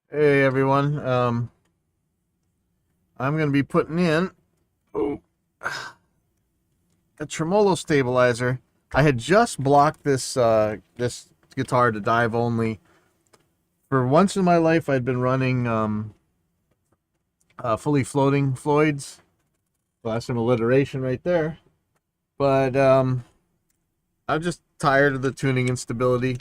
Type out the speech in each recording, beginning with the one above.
Hey everyone. I'm going to be putting in oh, a tremolo stabilizer. I had just blocked this guitar to dive only. For once in my life, I'd been running fully floating Floyds. So that's some alliteration right there. But I'm just tired of the tuning instability.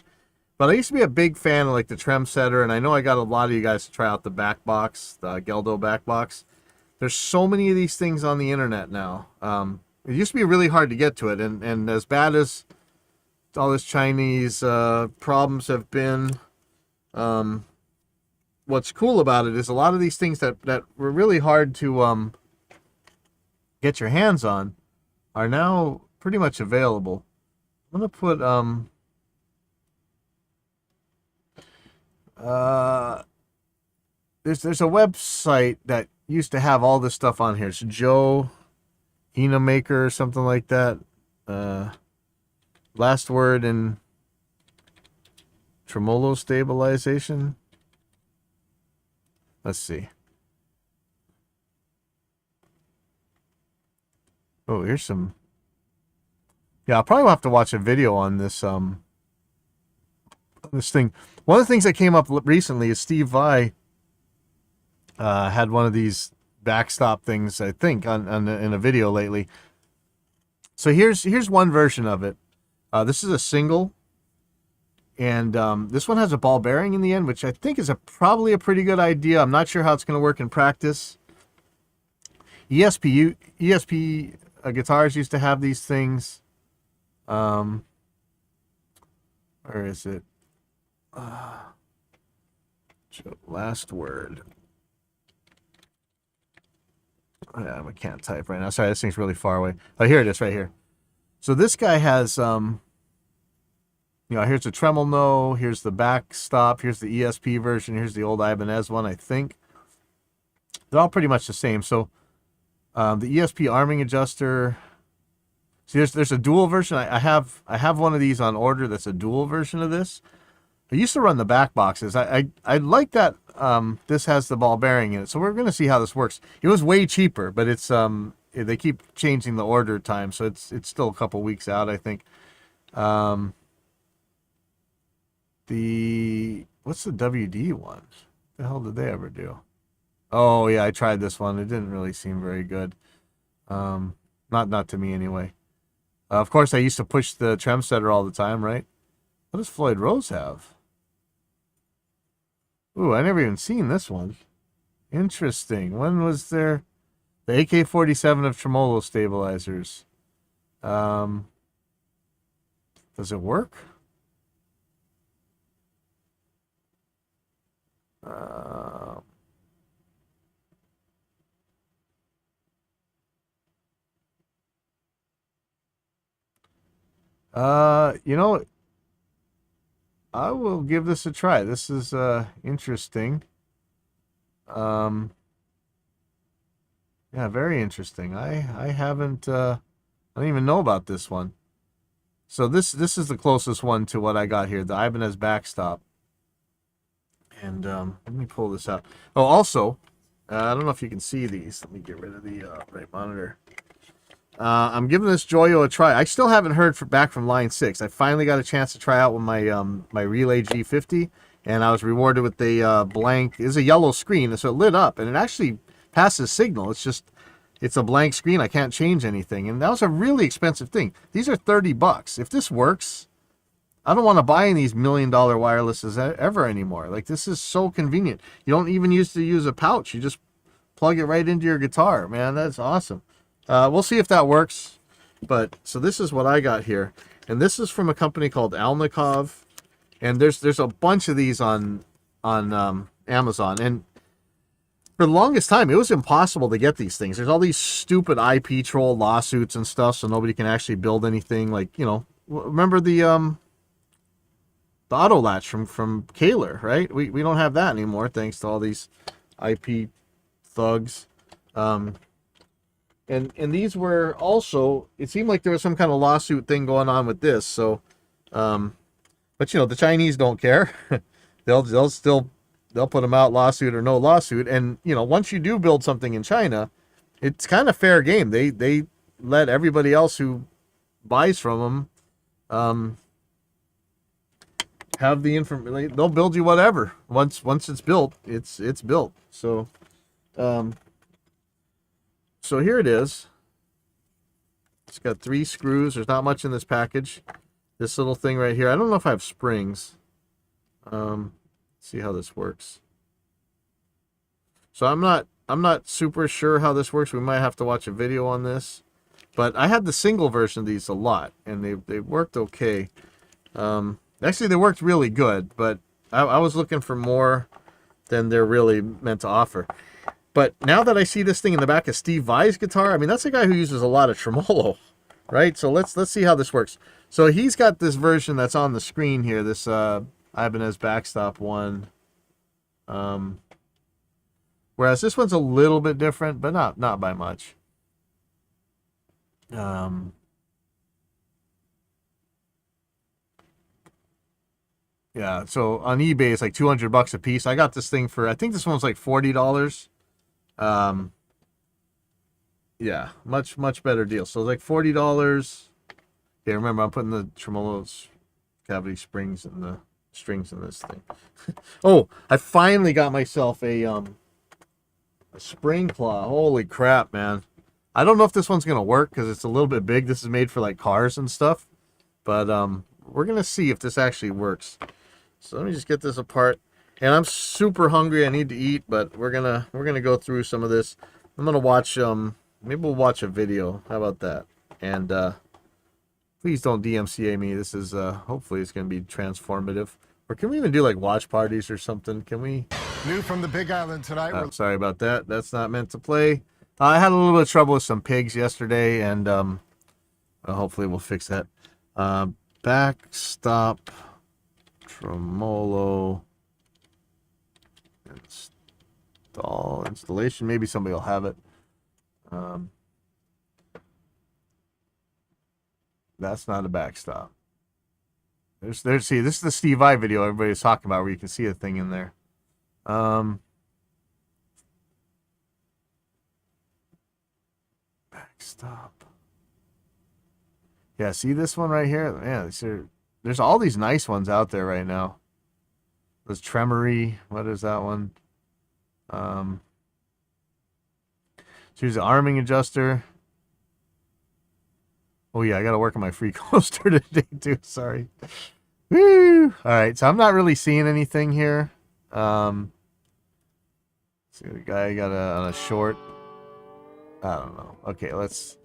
But I used to be a big fan of like the trem setter, and I know I got a lot of you guys to try out the back box, the Geldo back box. There's so many of these things on the internet now. It used to be really hard to get to it, and as bad as all this Chinese problems have been, um, what's cool about it is a lot of these things that were really hard to get your hands on are now pretty much available. I'm gonna put uh, there's a website that used to have all this stuff on here. It's Joe Hina Maker or something like that. Uh, Last word in tremolo stabilization. Let's see. Oh, here's some. Yeah, I'll probably have to watch a video on this thing. One of the things that came up recently is Steve Vai had one of these backstop things, I think, in a video lately. So here's one version of it. This is a single, and this one has a ball bearing in the end, which I think is probably a pretty good idea. I'm not sure how it's going to work in practice. ESP guitars used to have these things. Where is it? Last word. Yeah, I can't type right now. Sorry, this thing's really far away. Oh, here it is, right here. So this guy has, here's the tremolo, here's the backstop, here's the ESP version, here's the old Ibanez one, I think. They're all pretty much the same. So the ESP arming adjuster. See, there's a dual version. I have one of these on order that's a dual version of this. I used to run the back boxes. I like that this has the ball bearing in it. So we're going to see how this works. It was way cheaper, but it's they keep changing the order time, so it's still a couple weeks out, I think. What's the WD one? What the hell did they ever do? Oh yeah, I tried this one. It didn't really seem very good. Not to me anyway. Of course, I used to push the trem setter all the time, right? What does Floyd Rose have? Ooh, I never even seen this one. Interesting. When was there the AK-47 of tremolo stabilizers? Does it work? Uh, you know, I will give this a try. This is interesting. Um, yeah, very interesting. I haven't I don't even know about this one. So this is the closest one to what I got here, the Ibanez backstop. And let me pull this out. Oh, also, I don't know if you can see these. Let me get rid of the right monitor. I'm giving this Joyo a try. I still haven't heard back from Line 6. I finally got a chance to try out with my Relay G50, and I was rewarded with a blank. It's a yellow screen, so it lit up, and it actually passes signal. It's a blank screen. I can't change anything, and that was a really expensive thing. These are $30. If this works, I don't want to buy any of these $1 million wirelesses ever anymore. Like, this is so convenient. You don't even use a pouch. You just plug it right into your guitar. Man, that's awesome. We'll see if that works. But so this is what I got here, and this is from a company called Alnikov, and there's a bunch of these on Amazon. And for the longest time, it was impossible to get these things. There's all these stupid IP troll lawsuits and stuff, so nobody can actually build anything. Like, remember the auto latch from Kaler, right? We don't have that anymore thanks to all these IP thugs. And these were also, it seemed like there was some kind of lawsuit thing going on with this. So, but the Chinese don't care. they'll still they'll put them out, lawsuit or no lawsuit. And you know, once you do build something in China, it's kind of fair game. They let everybody else who buys from them have the information. They'll build you whatever. Once it's built, it's built. So so here it is. It's got 3 screws. There's not much in this package. This little thing right here. I don't know if I have springs. See how this works. So I'm not super sure how this works. We might have to watch a video on this. But I had the single version of these a lot, and they worked okay. Actually, they worked really good, but I was looking for more than they're really meant to offer. But now that I see this thing in the back of Steve Vai's guitar, I mean, that's a guy who uses a lot of tremolo, right? So let's see how this works. So he's got this version that's on the screen here, this Ibanez backstop one. Whereas this one's a little bit different, but not by much. Yeah, so on eBay it's like $200 a piece. I got this thing for, I think this one's like $40. Yeah, much better deal. So like $40. Okay, remember I'm putting the tremolo's cavity springs and the strings in this thing. Oh, I finally got myself a spring claw. Holy crap, man. I don't know if this one's gonna work because it's a little bit big. This is made for like cars and stuff. But we're gonna see if this actually works. So let me just get this apart. And I'm super hungry. I need to eat, but we're gonna go through some of this. I'm gonna watch maybe we'll watch a video. How about that? And please don't DMCA me. This is hopefully it's gonna be transformative. Or can we even do like watch parties or something? Can we? New from the Big Island tonight. Sorry about that. That's not meant to play. I had a little bit of trouble with some pigs yesterday, and hopefully we'll fix that. Backstop tremolo installation. Maybe somebody will have it. That's not a backstop. There's see, this is the Steve Vai video everybody's talking about where you can see a thing in there. Backstop. Yeah, see this one right here? Man, there's all these nice ones out there right now. There's Tremery. What is that one? Here's the arming adjuster. Oh yeah, I gotta work on my free coaster today too. Sorry. Woo! All right, so I'm not really seeing anything here. See the guy got on a short. I don't know. Okay, let's.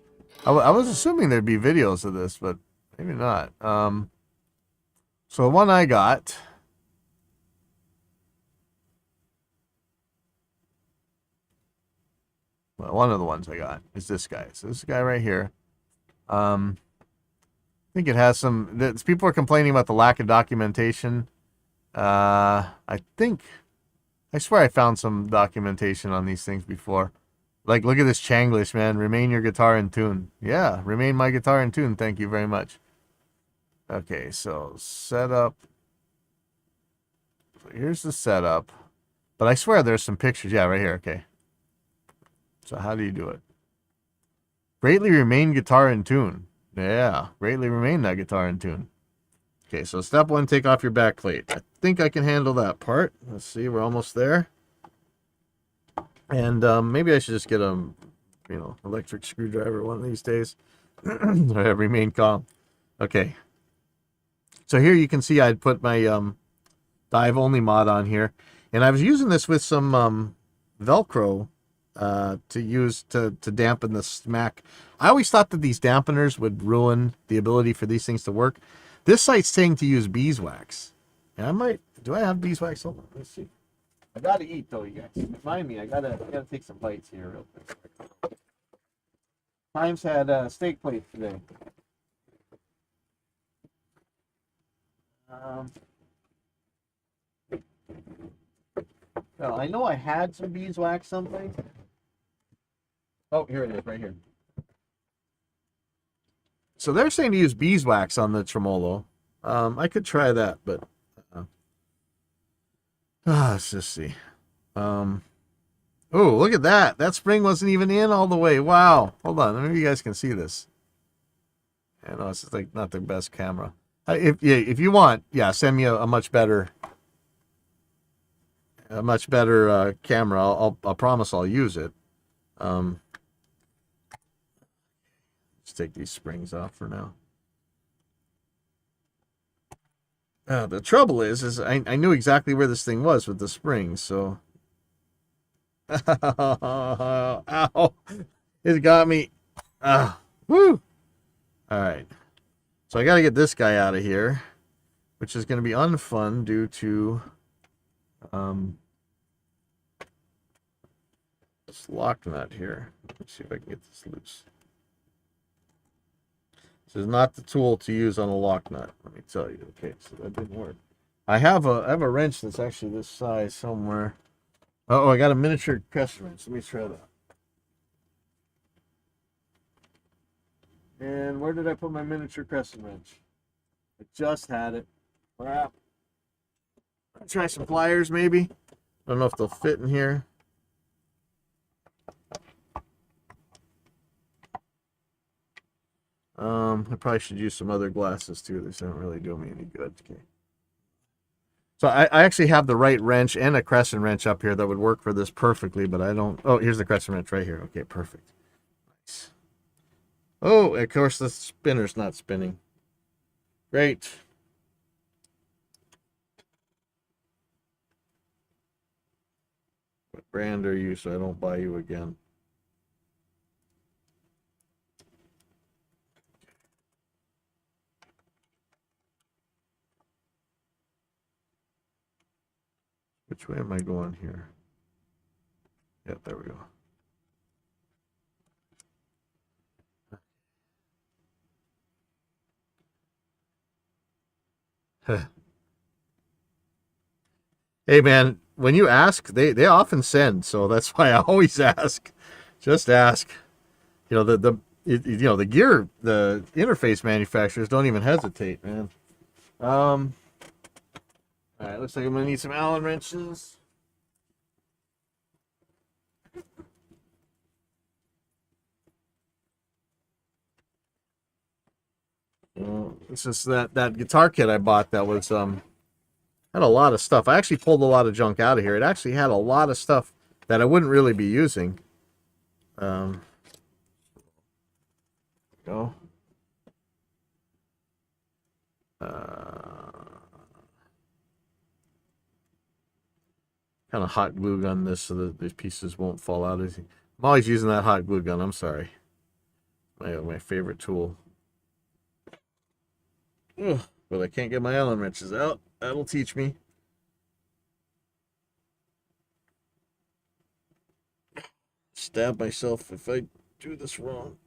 I was assuming there'd be videos of this, but maybe not. So the one I got. Well, one of the ones I got is this guy. So this guy right here. I think it has some. People are complaining about the lack of documentation. I swear I found some documentation on these things before. Like, look at this Changlish, man. Remain your guitar in tune. Yeah, remain my guitar in tune. Thank you very much. Okay, so setup. So here's the setup. But I swear there's some pictures. Yeah, right here. Okay. So how do you do it? Greatly remain guitar in tune. Yeah, greatly remain that guitar in tune. Okay, so step 1, take off your back plate. I think I can handle that part. Let's see, we're almost there. And maybe I should just get a, electric screwdriver one of these days. Remain calm. Okay. So here you can see I'd put my dive only mod on here. And I was using this with some Velcro to use to dampen the smack. I always thought that these dampeners would ruin the ability for these things to work. This site's saying to use beeswax. And I might, do I have beeswax? Hold on, let's see. I gotta eat though, you guys. Remind me, I gotta take some bites here real quick. Times had steak plate today. Well, I know I had some beeswax someplace. Oh, here it is, right here. So they're saying to use beeswax on the tremolo. I could try that, but Let's just see. Oh, look at that. That spring wasn't even in all the way. Wow. Hold on. Maybe you guys can see this. I know it's like not the best camera. If you want, yeah, send me a much better camera. I'll promise I'll use it. Let's take these springs off for now. The trouble is I knew exactly where this thing was with the springs, so. Ow! It got me. Woo! All right. So I got to get this guy out of here, which is going to be unfun due to this lock nut here. Let's see if I can get this loose. This is not the tool to use on a lock nut. Let me tell you. Okay, so that didn't work. I have a wrench that's actually this size somewhere. Oh, I got a miniature crescent wrench. Let me try that. And where did I put my miniature crescent wrench? I just had it. Crap. I'll try some pliers maybe. I don't know if they'll fit in here. I probably should use some other glasses too. This don't really do me any good. Okay. So I actually have the right wrench and a crescent wrench up here that would work for this perfectly, but I don't. Oh, here's the crescent wrench right here. Okay, perfect. Nice. Oh, of course the spinner's not spinning. Great. What brand are you so I don't buy you again? Which way am I going here? Yeah, there we go. Hey man, when you ask, they often send, so that's why I always ask. Just ask. You know the gear, the interface manufacturers don't even hesitate, man. All right, looks like I'm gonna need some Allen wrenches. It's just that guitar kit I bought that was had a lot of stuff. I actually pulled a lot of junk out of here. It actually had a lot of stuff that I wouldn't really be using. Go. Kind of hot glue gun this so that these pieces won't fall out. I'm always using that hot glue gun. I'm sorry. My favorite tool. Ugh, but I can't get my Allen wrenches out. That'll teach me. Stab myself if I do this wrong.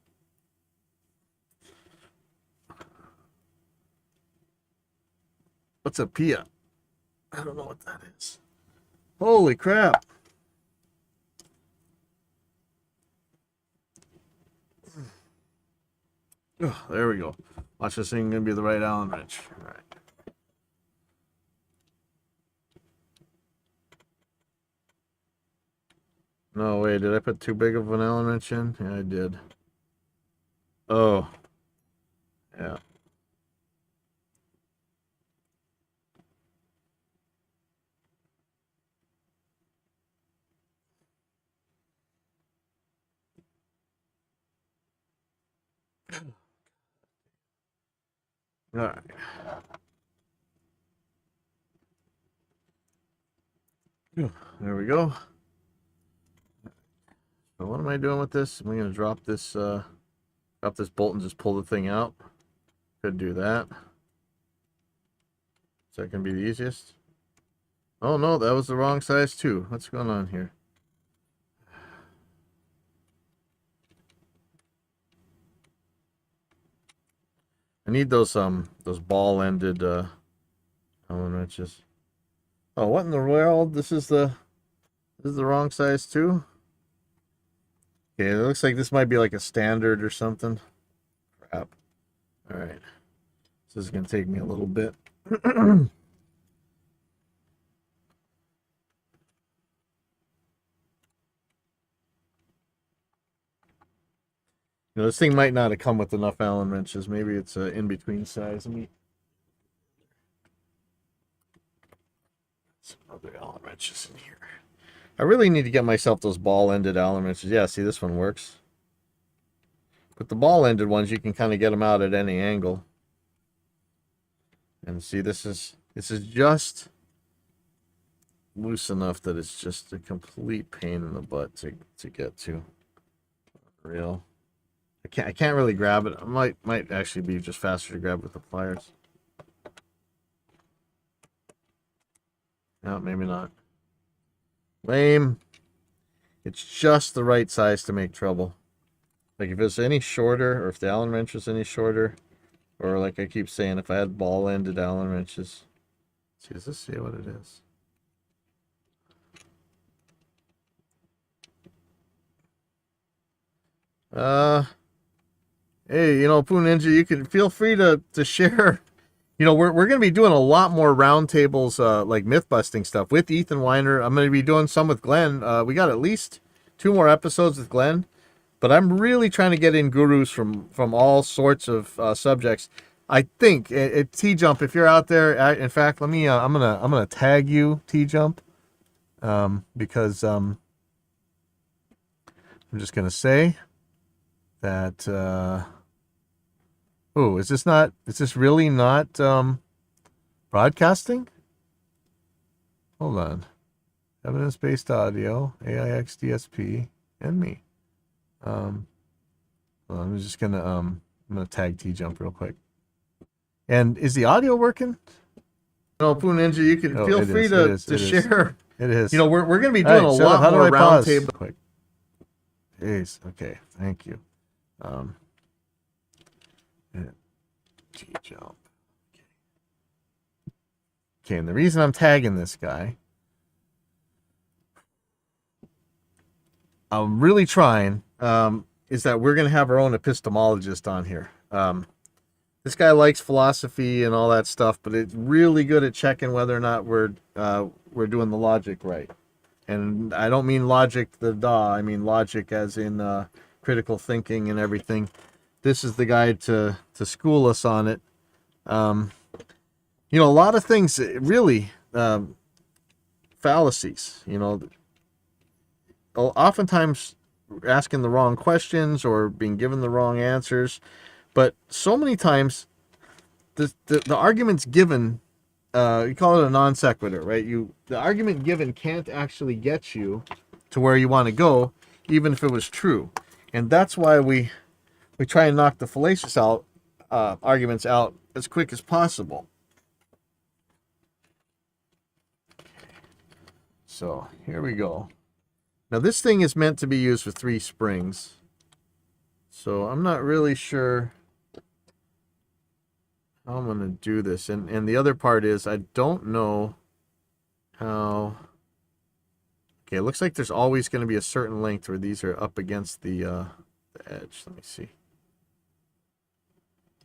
What's a Pia? I don't know what that is. Holy crap. Oh, there we go. Watch this thing gonna be the right Allen wrench. All right. No, wait, did I put too big of an Allen wrench in? Yeah, I did. Oh. Yeah. All right. There we go. So what am I doing with this? Am I going to drop this bolt and just pull the thing out? Could do that. Is that going to be the easiest? Oh no, that was the wrong size too. What's going on here? I need those ball-ended Allen wrenches. Oh, what in the world? This is the wrong size too? Okay, it looks like this might be like a standard or something. Crap. All right. This is going to take me a little bit. So You know, this thing might not have come with enough Allen wrenches. Maybe it's a in-between size. Let me some other Allen wrenches in here. I really need to get myself those ball-ended Allen wrenches. Yeah, see, this one works. But the ball-ended ones, you can kind of get them out at any angle. And see, this is just loose enough that it's just a complete pain in the butt to get to. Real. I can't really grab it. I might actually be just faster to grab with the pliers. No, maybe not. Lame. It's just the right size to make trouble. Like if it's any shorter, or if the Allen wrench is any shorter, or like I keep saying, if I had ball-ended Allen wrenches. See, does this say what it is? Hey, you know, Poo Ninja, you can feel free to share. You know, we're going to be doing a lot more roundtables, like myth busting stuff with Ethan Weiner. I'm going to be doing some with Glenn. We got at least 2 more episodes with Glenn, but I'm really trying to get in gurus from all sorts of subjects. I think T Jump, if you're out there, in fact, let me. I'm gonna tag you, T Jump, because I'm just gonna say that. Oh, is this not? Is this really not broadcasting? Hold on. Evidence-based audio, AIX DSP, and me. Well, I'm just gonna I'm gonna tag T Jump real quick. And is the audio working? No, Poo Ninja, you can feel free to share. It is. You know, we're gonna be doing a lot more roundtable. Quick. Jeez. Okay. Thank you. T Jump. Okay, and the reason I'm tagging this guy, I'm really trying, is that we're going to have our own epistemologist on here. This guy likes philosophy and all that stuff, but it's really good at checking whether or not we're doing the logic right. And I don't mean logic the DA, I mean logic as in critical thinking and everything. This is the guy to school us on it. You know, a lot of things really fallacies, you know, oftentimes asking the wrong questions or being given the wrong answers. But so many times the arguments given, you call it a non sequitur, right? The argument given can't actually get you to where you want to go, even if it was true. And that's why we try and knock the fallacious arguments out as quick as possible. So here we go. Now this thing is meant to be used with 3 springs. So I'm not really sure how I'm going to do this. And the other part is I don't know how... Okay, it looks like there's always going to be a certain length where these are up against the edge. Let me see.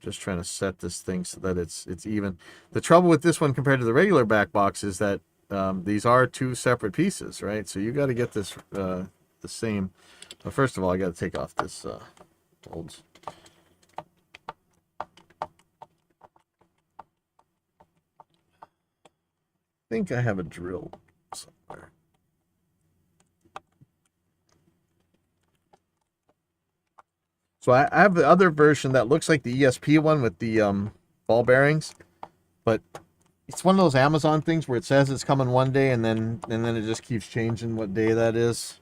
Just trying to set this thing so that it's even. The trouble with this one compared to the regular back box is that these are 2 separate pieces, right? So you got to get this the same. Well, first of all, I got to take off this holds. I think I have a drill somewhere. So I have the other version that looks like the ESP one with the ball bearings, but it's one of those Amazon things where it says it's coming one day and then it just keeps changing what day that is.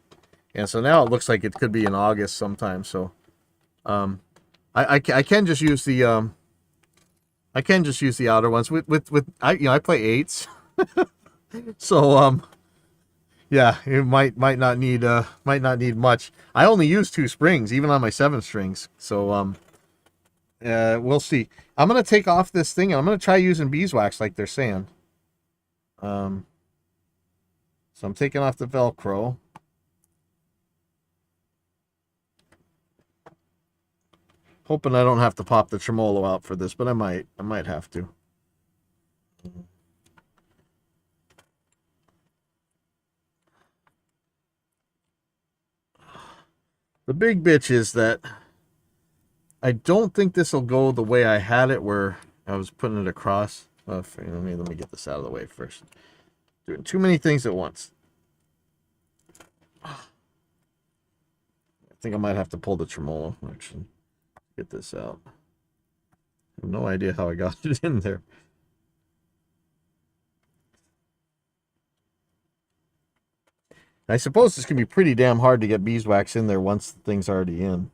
And so now it looks like it could be in August sometime. So I can just use the outer ones with I play 8s. So yeah, it might not need much. I only use 2 springs even on my 7 strings. So we'll see. I'm gonna take off this thing and I'm gonna try using beeswax like they're saying. So I'm taking off the Velcro. Hoping I don't have to pop the tremolo out for this, but I might have to. The big bitch is that I don't think this will go the way I had it, where I was putting it across. Let me get this out of the way first. Doing too many things at once. I think I might have to pull the tremolo, actually. Get this out. I have no idea how I got it in there. I suppose this can be pretty damn hard to get beeswax in there once the thing's already in.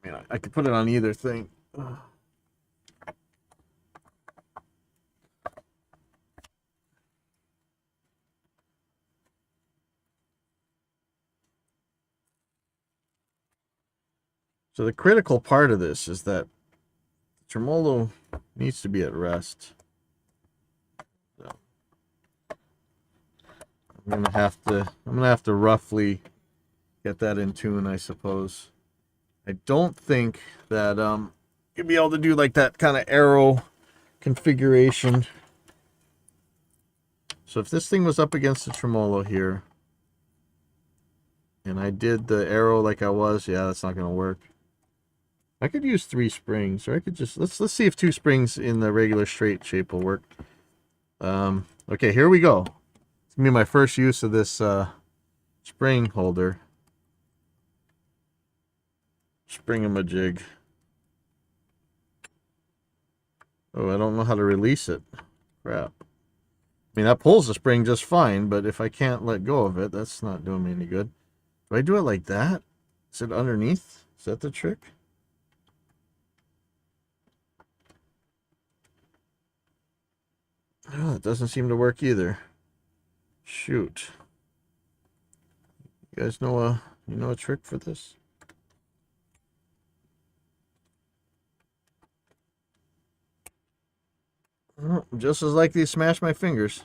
I mean, I could put it on either thing. So the critical part of this is that the tremolo needs to be at rest. So I'm gonna have to roughly get that in tune, I suppose. I don't think that you'll be able to do like that kind of arrow configuration. So if this thing was up against the tremolo here, and I did the arrow like I was, yeah, that's not gonna work. I could use 3 springs, or I could just let's see if 2 springs in the regular straight shape will work. Okay, here we go. It's gonna be my first use of this spring holder. Spring-a-majig. Oh, I don't know how to release it. Crap. I mean, that pulls the spring just fine, but if I can't let go of it, that's not doing me any good. Do I do it like that? Is it underneath? Is that the trick? Oh, it doesn't seem to work either. Shoot. You guys know a trick for this? Oh, just as likely to smash my fingers.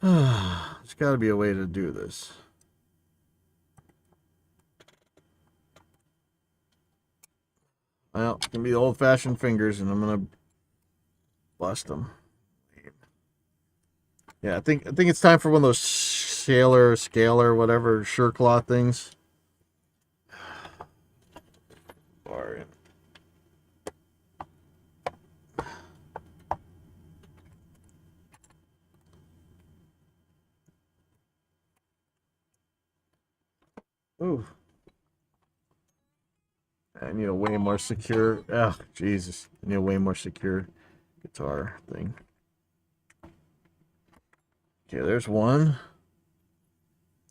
There's got to be a way to do this. Well, it's gonna be old-fashioned fingers, and I'm gonna bust them. Yeah, I think it's time for one of those scaler, whatever, Surecloth things. Bar in. Ooh. I need a way more secure. Oh, Jesus. I need a way more secure guitar thing. Okay, there's one.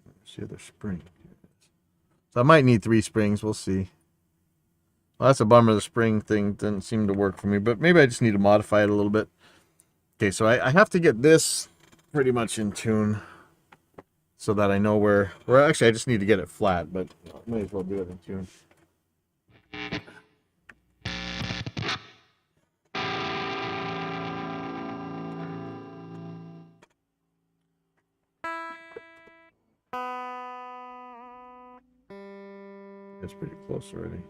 Where's the other spring? So I might need 3 springs. We'll see. Well, that's a bummer. The spring thing didn't seem to work for me, but maybe I just need to modify it a little bit. Okay, so I have to get this pretty much in tune so that I know where... Well, actually, I just need to get it flat, but I might as well do it in tune. It's pretty close already.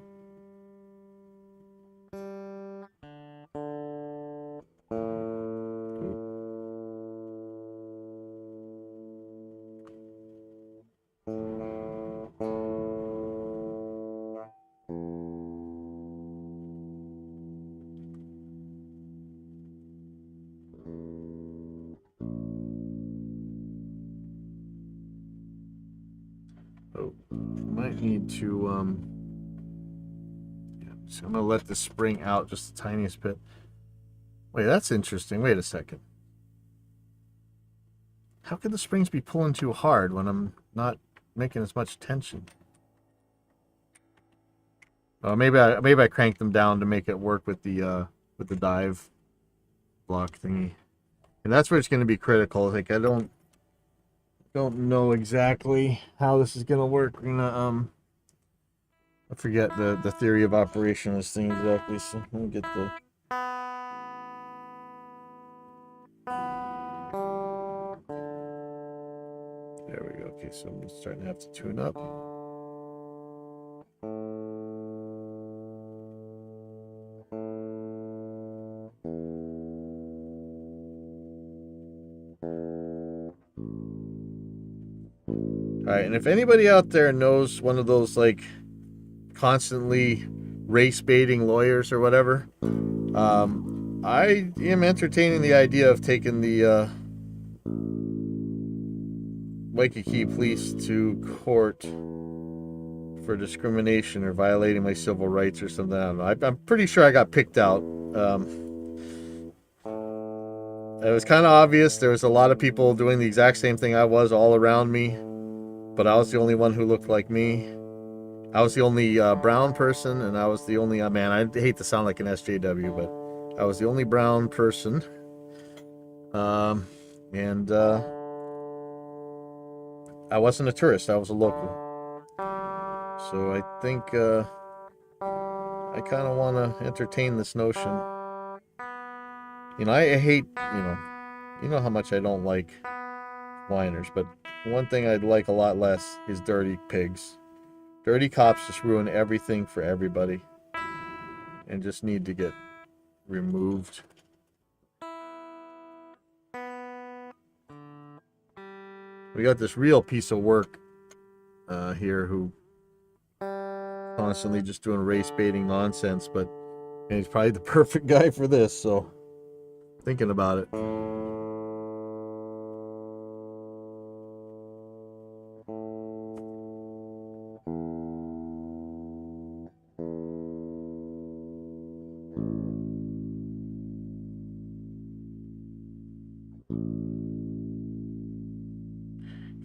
Oh, might need to, yeah, so I'm gonna let the spring out just the tiniest bit. Wait, that's interesting. Wait a second. How could the springs be pulling too hard when I'm not making as much tension? Oh, maybe I cranked them down to make it work with the dive block thingy. And that's where it's gonna be critical. Like I don't know exactly how this is gonna work. We're gonna I forget the theory of operation of this thing exactly, so let me get the... There we go. Okay, so I'm starting to have to tune up. All right, and if anybody out there knows one of those like constantly race baiting lawyers or whatever, I am entertaining the idea of taking the Waikiki police to court for discrimination or violating my civil rights or something. I don't know. I'm pretty sure I got picked out. It was kind of obvious. There was a lot of people doing the exact same thing I was all around me, but I was the only one who looked like me. I was the only brown person, and I was the only man. I hate to sound like an SJW, but I was the only brown person. And I wasn't a tourist. I was a local. So I think I kind of want to entertain this notion. You know, I hate, you know how much I don't like whiners, but one thing I'd like a lot less is dirty pigs. Dirty cops just ruin everything for everybody and just need to get removed. We got this real piece of work here who constantly just doing race baiting nonsense, but he's probably the perfect guy for this, so thinking about it.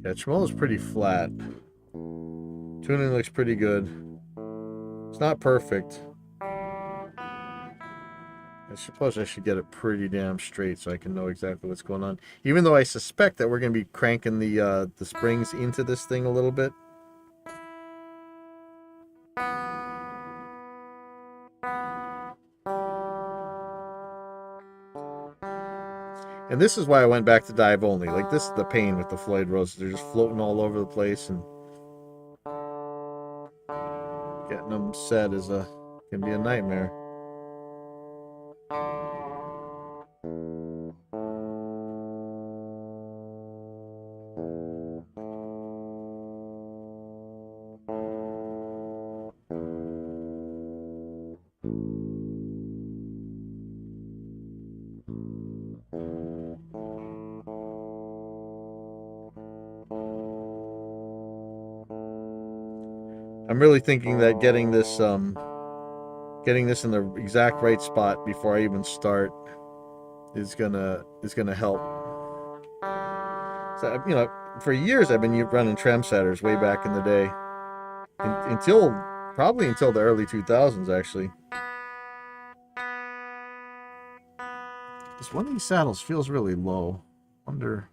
Yeah, Tremolo's pretty flat. Tuning looks pretty good. It's not perfect. I suppose I should get it pretty damn straight so I can know exactly what's going on. Even though I suspect that we're going to be cranking the springs into this thing a little bit. And this is why I went back to dive only. Like, this is the pain with the Floyd Roses. They're just floating all over the place, and getting them set can be a nightmare. I'm really thinking that getting this in the exact right spot before I even start is gonna help. So, you know, for years I've been running trem setters way back in the day, until the early 2000s actually. This one of these saddles feels really low. Wonder.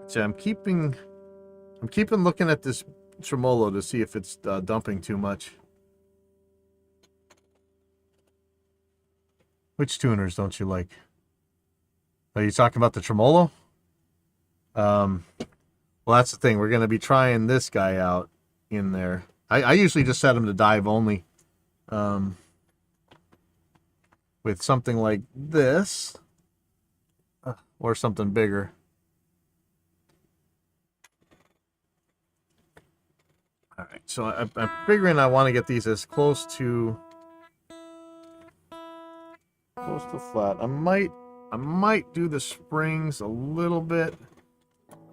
So I'm keeping looking at this tremolo to see if it's dumping too much. Which tuners don't you like? Are you talking about the tremolo? Well, that's the thing. We're going to be trying this guy out in there. I usually just set him to dive only. With something like this. Or something bigger. All right, so I'm figuring I want to get these as close to flat. I might do the springs a little bit.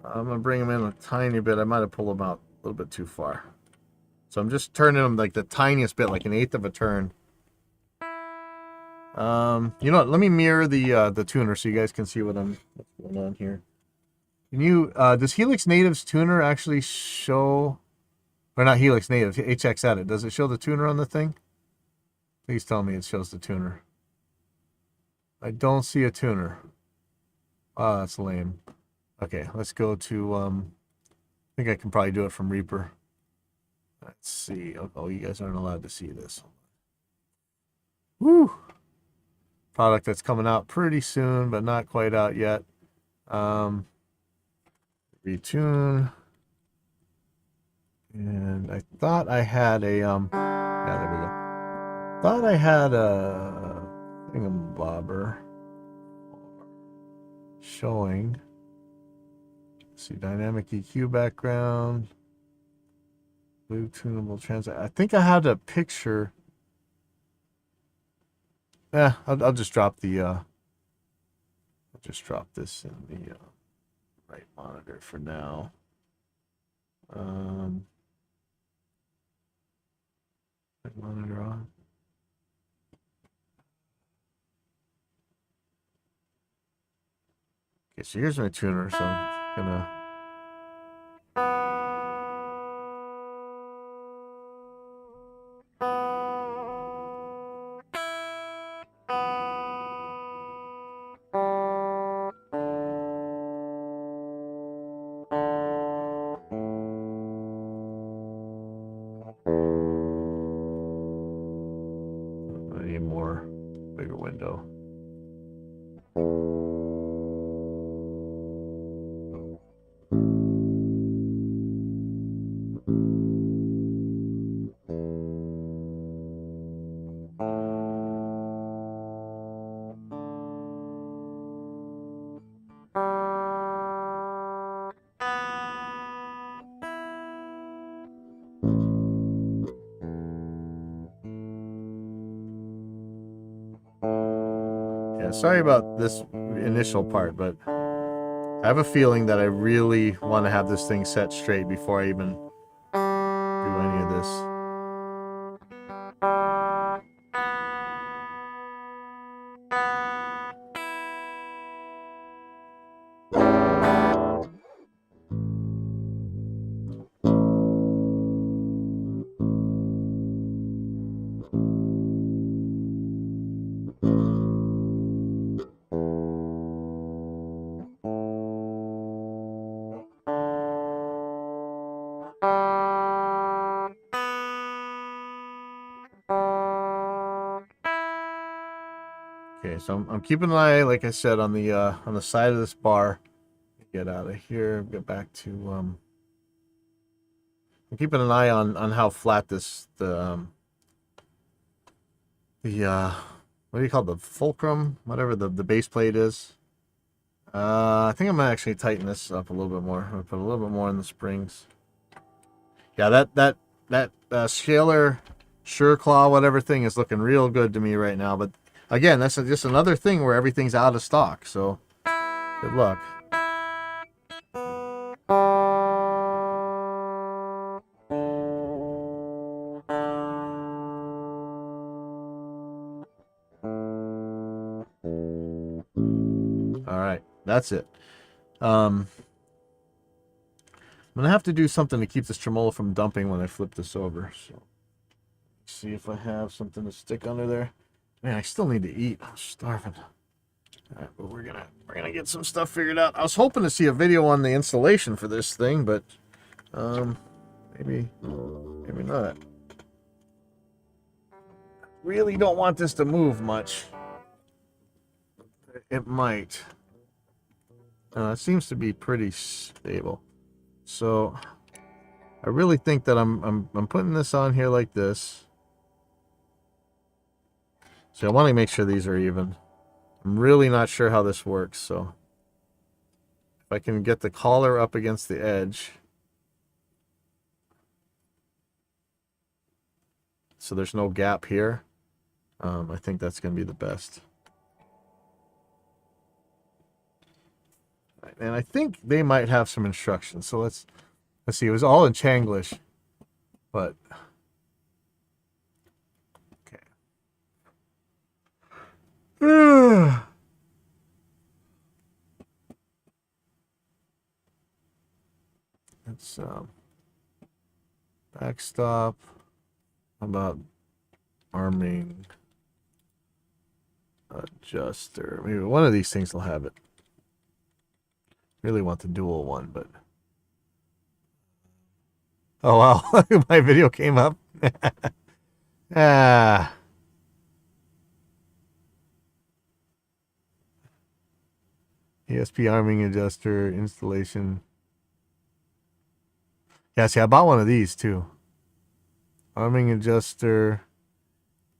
I'm gonna bring them in a tiny bit. I might have pulled them out a little bit too far. So I'm just turning them like the tiniest bit, like an eighth of a turn. You know what? Let me mirror the tuner so you guys can see what's going on here. Can you does Helix Native's tuner actually show? Or not Helix Native, HX Edit. Does it show the tuner on the thing? Please tell me it shows the tuner. I don't see a tuner. Oh, that's lame. Okay, let's go to, I think I can probably do it from Reaper. Let's see. Oh, you guys aren't allowed to see this. Woo! Product that's coming out pretty soon, but not quite out yet. retune. And I thought I had a yeah, there we go. Thought I had a thingamabobber showing. Let's see, dynamic EQ background, blue tunable transit. I think I had a picture. Yeah, I'll just drop the I'll just drop this in the right monitor for now. Right monitor on. Okay, so here's my tuner. So I'm just gonna. I need more bigger window. Yeah, sorry about this initial part, but I have a feeling that I really want to have this thing set straight before I even do any of this. Okay, so I'm keeping an eye, like I said, on the side of this bar. Get out of here. Get back to I'm keeping an eye on how flat the what do you call it, the fulcrum, whatever the base plate is. I think I'm gonna actually tighten this up a little bit more. I'm gonna put a little bit more in the springs. Yeah, that scalar SureClaw whatever thing is looking real good to me right now. But again, that's just another thing where everything's out of stock. So good luck. All right, that's it. I'm gonna have to do something to keep this tremolo from dumping when I flip this over. So let's see if I have something to stick under there. Man, I still need to eat. I'm starving. All right, but we're gonna get some stuff figured out. I was hoping to see a video on the installation for this thing, but maybe not. Really don't want this to move much. It might. It seems to be pretty stable. So I really think that I'm putting this on here like this. So I want to make sure these are even. I'm really not sure how this works, so if I can get the collar up against the edge so there's no gap here, I think that's going to be the best. And I think they might have some instructions. So let's see. It was all in Chinglish, but okay. It's backstop. How about arming adjuster? Maybe one of these things will have it. Really want the dual one, but oh wow, my video came up. Ah. ESP arming adjuster installation. Yeah, see, I bought one of these too. Arming adjuster.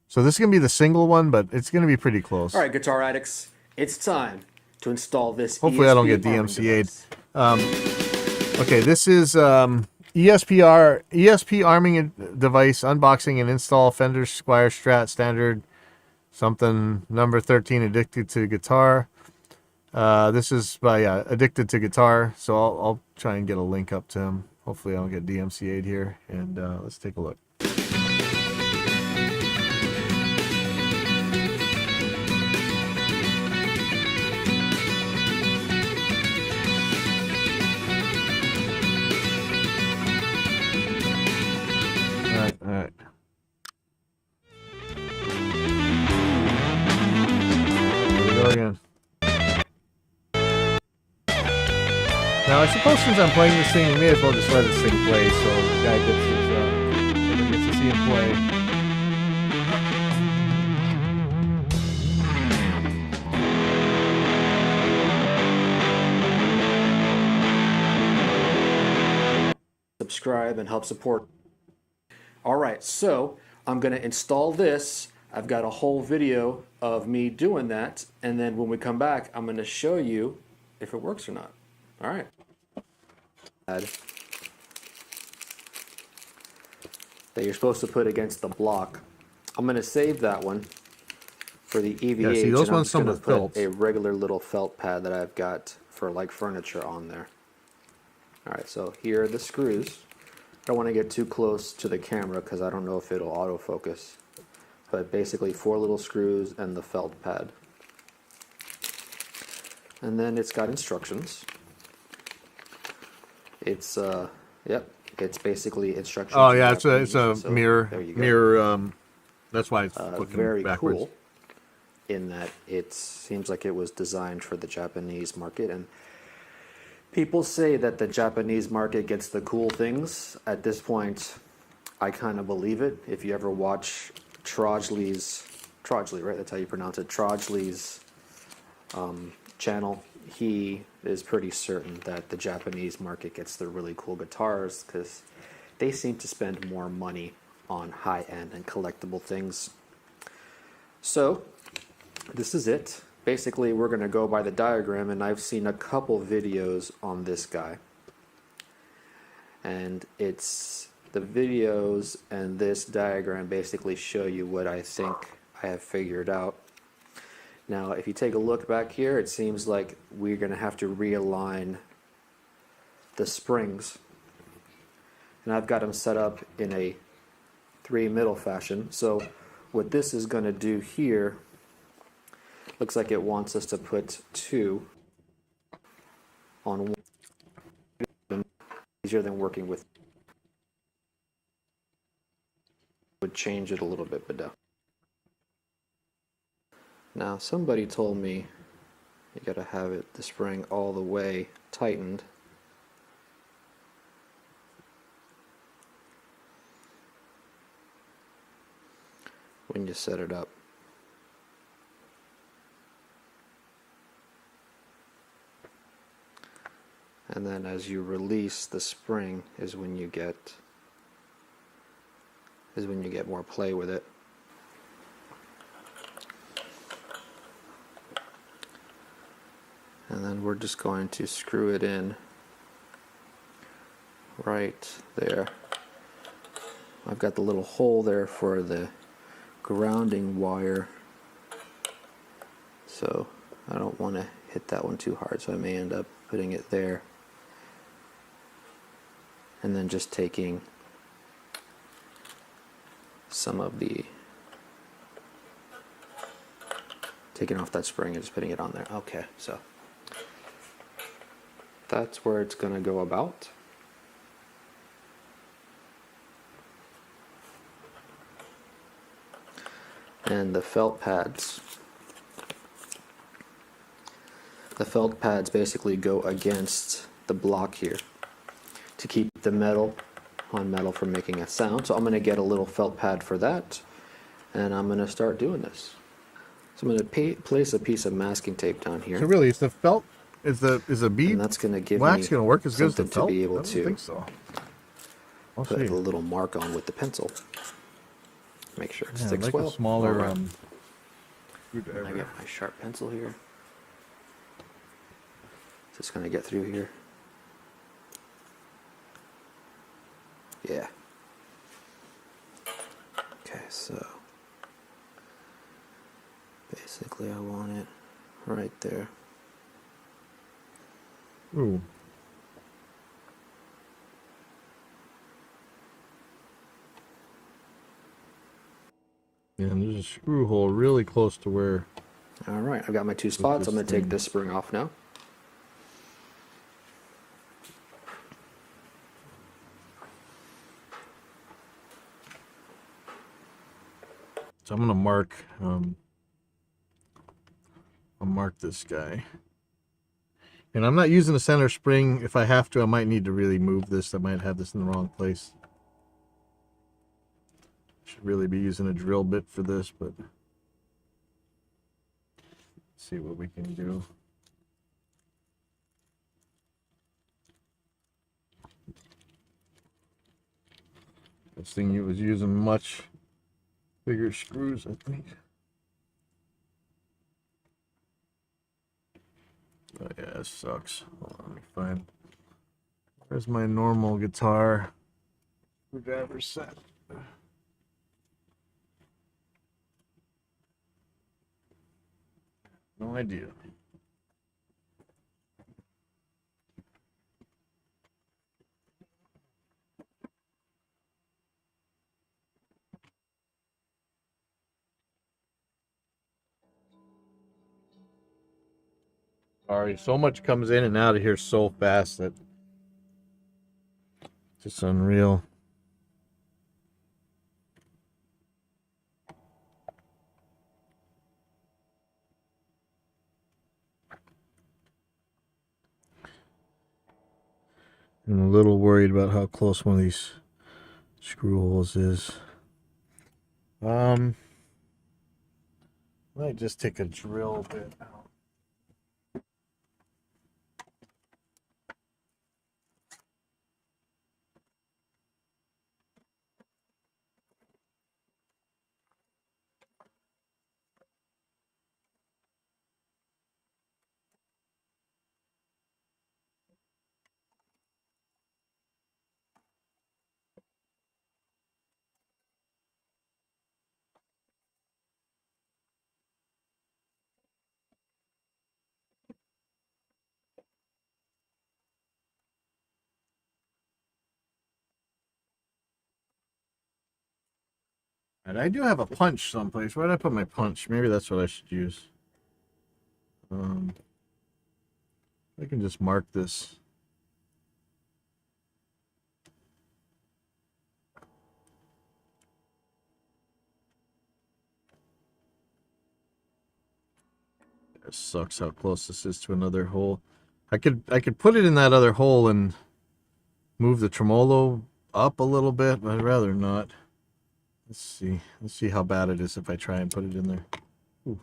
So this is going to be the single one, but it's going to be pretty close. All right, guitar addicts, it's time to install this Hopefully I don't ESP get arming DMCA'd. device. Okay, this is ESP arming device, unboxing and install Fender Squire Strat standard something number 13, addicted to guitar. This is by Addicted to Guitar, so I'll try and get a link up to him. Hopefully I don't get DMCA'd here, and let's take a look. All right. Here we go again. Now, I suppose since I'm playing this thing, we may as well just let this thing play, so the guy gets to see him play. Subscribe and help support. All right, so I'm going to install this. I've got a whole video of me doing that, and then when we come back, I'm going to show you if it works or not. All right. That you're supposed to put against the block. I'm going to save that one for the EVH. Yeah, see, those and I'm ones just going to with put felts. a regular little felt pad that I've got for like furniture on there. All right, so here are the screws. I don't want to get too close to the camera because I don't know if it'll autofocus. But basically 4 little screws and the felt pad. And then it's got instructions. It's it's basically instructions. Oh yeah, in it's a Japanese, so mirror. there you go. Mirror. That's why it's looking Very backwards. cool in that it seems like it was designed for the Japanese market, and people say that the Japanese market gets the cool things. At this point, I kind of believe it. If you ever watch Trojley, right? That's how you pronounce it. Trojley's channel. He is pretty certain that the Japanese market gets the really cool guitars because they seem to spend more money on high-end and collectible things. So this is it. Basically, we're going to go by the diagram, and I've seen a couple videos on this guy. And it's the videos and this diagram basically show you what I think I have figured out. Now, if you take a look back here, it seems like we're going to have to realign the springs. And I've got them set up in a 3 middle fashion. So what this is going to do here, looks like it wants us to put 2 on one. Easier than working with. Would change it a little bit, but no. Now, somebody told me you gotta have it, the spring all the way tightened. When you set it up. And then as you release the spring is when you get more play with it. And then we're just going to screw it in right there. I've got the little hole there for the grounding wire, so I don't want to hit that one too hard, so I may end up putting it there and then just taking some of the off that spring and just putting it on there. Okay, so that's where it's going to go about. And the felt pads. The felt pads basically go against the block here to keep the metal on metal from making a sound. So I'm going to get a little felt pad for that, and I'm going to start doing this. So I'm going to place a piece of masking tape down here. So really, is the felt, is the bead and that's going to give wax me going to work as good as the something felt? to be able I don't think so. I'll put see. a little mark on with the pencil. Make sure it Yeah, I'd sticks like well. a smaller All right. I screwdriver. get my sharp pencil here. Just gonna get through here. Yeah. Okay, so basically I want it right there. Ooh. Yeah, and there's a screw hole really close to where. All right, I've got my two spots. I'm this gonna take thing. this spring off now. So I'm gonna mark. I'll mark this guy. And I'm not using a center spring. If I have to, I might need to really move this. I might have this in the wrong place. Should really be using a drill bit for this, but let's see what we can do. This thing was using much bigger screws, I think. Oh yeah, it sucks. Hold on, let me find. Where's my normal guitar screwdriver set? No idea. Sorry, so much comes in and out of here so fast that it's just unreal. I'm a little worried about how close one of these screw holes is. Might just take a drill bit out. And I do have a punch someplace. Where did I put my punch? Maybe that's what I should use. I can just mark this. It sucks how close this is to another hole. I could put it in that other hole and move the tremolo up a little bit, but I'd rather not. Let's see. Let's see how bad it is if I try and put it in there. Ooh.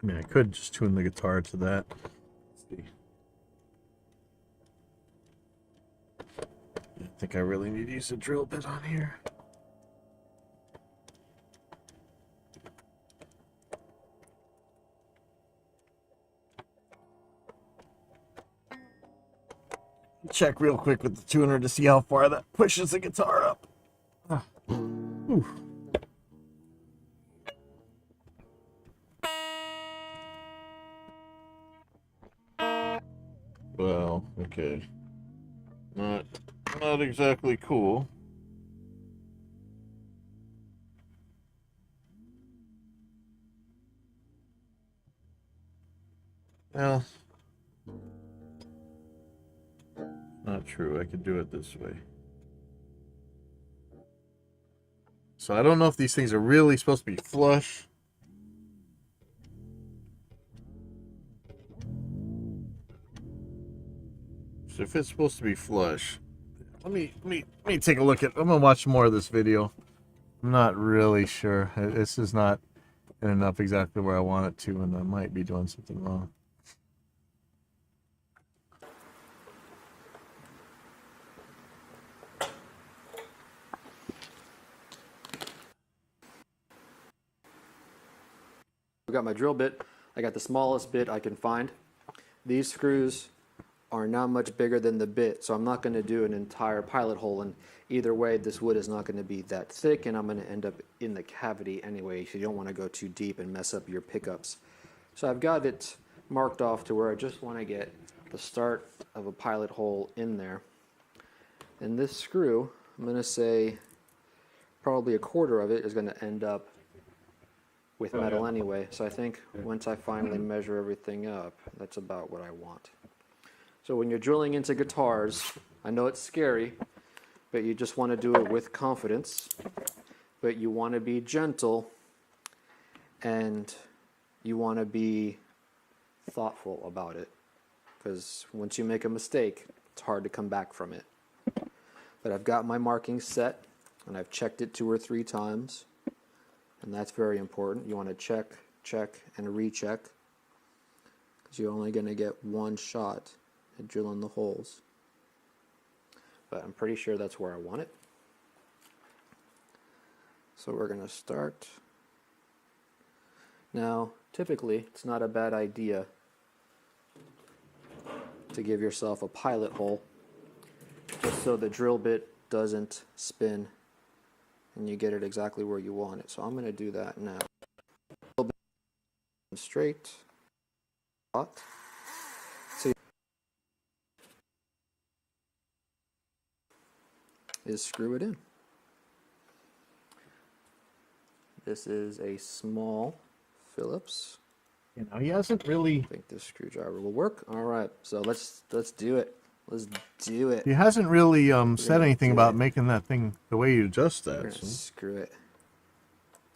I mean, I could just tune the guitar to that. Let's see. I think I really need to use a drill bit on here. Check real quick with the tuner to see how far that pushes the guitar up. Ah. Ooh. Well, okay. Not exactly cool. Well, not true. I could do it this way. So I don't know if these things are really supposed to be flush. if it's supposed to be flush, let me take a look at. I'm gonna watch more of this video. I'm not really sure. This is not ending up exactly where I want it to, and I might be doing something wrong. I got my drill bit. I got the smallest bit I can find. These screws are not much bigger than the bit, so I'm not going to do an entire pilot hole. And either way, this wood is not going to be that thick, and I'm going to end up in the cavity anyway, so you don't want to go too deep and mess up your pickups. So I've got it marked off to where I just want to get the start of a pilot hole in there. And this screw, I'm going to say probably a quarter of it is going to end up with metal anyway. So I think once I finally measure everything up, that's about what I want. So when you're drilling into guitars, I know it's scary, but you just want to do it with confidence. But you want to be gentle, and you want to be thoughtful about it. Because once you make a mistake, it's hard to come back from it. But I've got my markings set, and I've checked it 2 or 3 times. And that's very important. You want to check, check, and recheck, because you're only going to get one shot at drilling the holes. But I'm pretty sure that's where I want it. So we're going to start. Now, typically, it's not a bad idea to give yourself a pilot hole, just so the drill bit doesn't spin and you get it exactly where you want it. So I'm going to do that now. Straight. So is screw it in. This is a small Phillips. You know, he hasn't really. I think this screwdriver will work. All right, so let's do it. Let's do it. He hasn't really said anything about it. making that thing the way you adjust We're that. gonna So. screw it.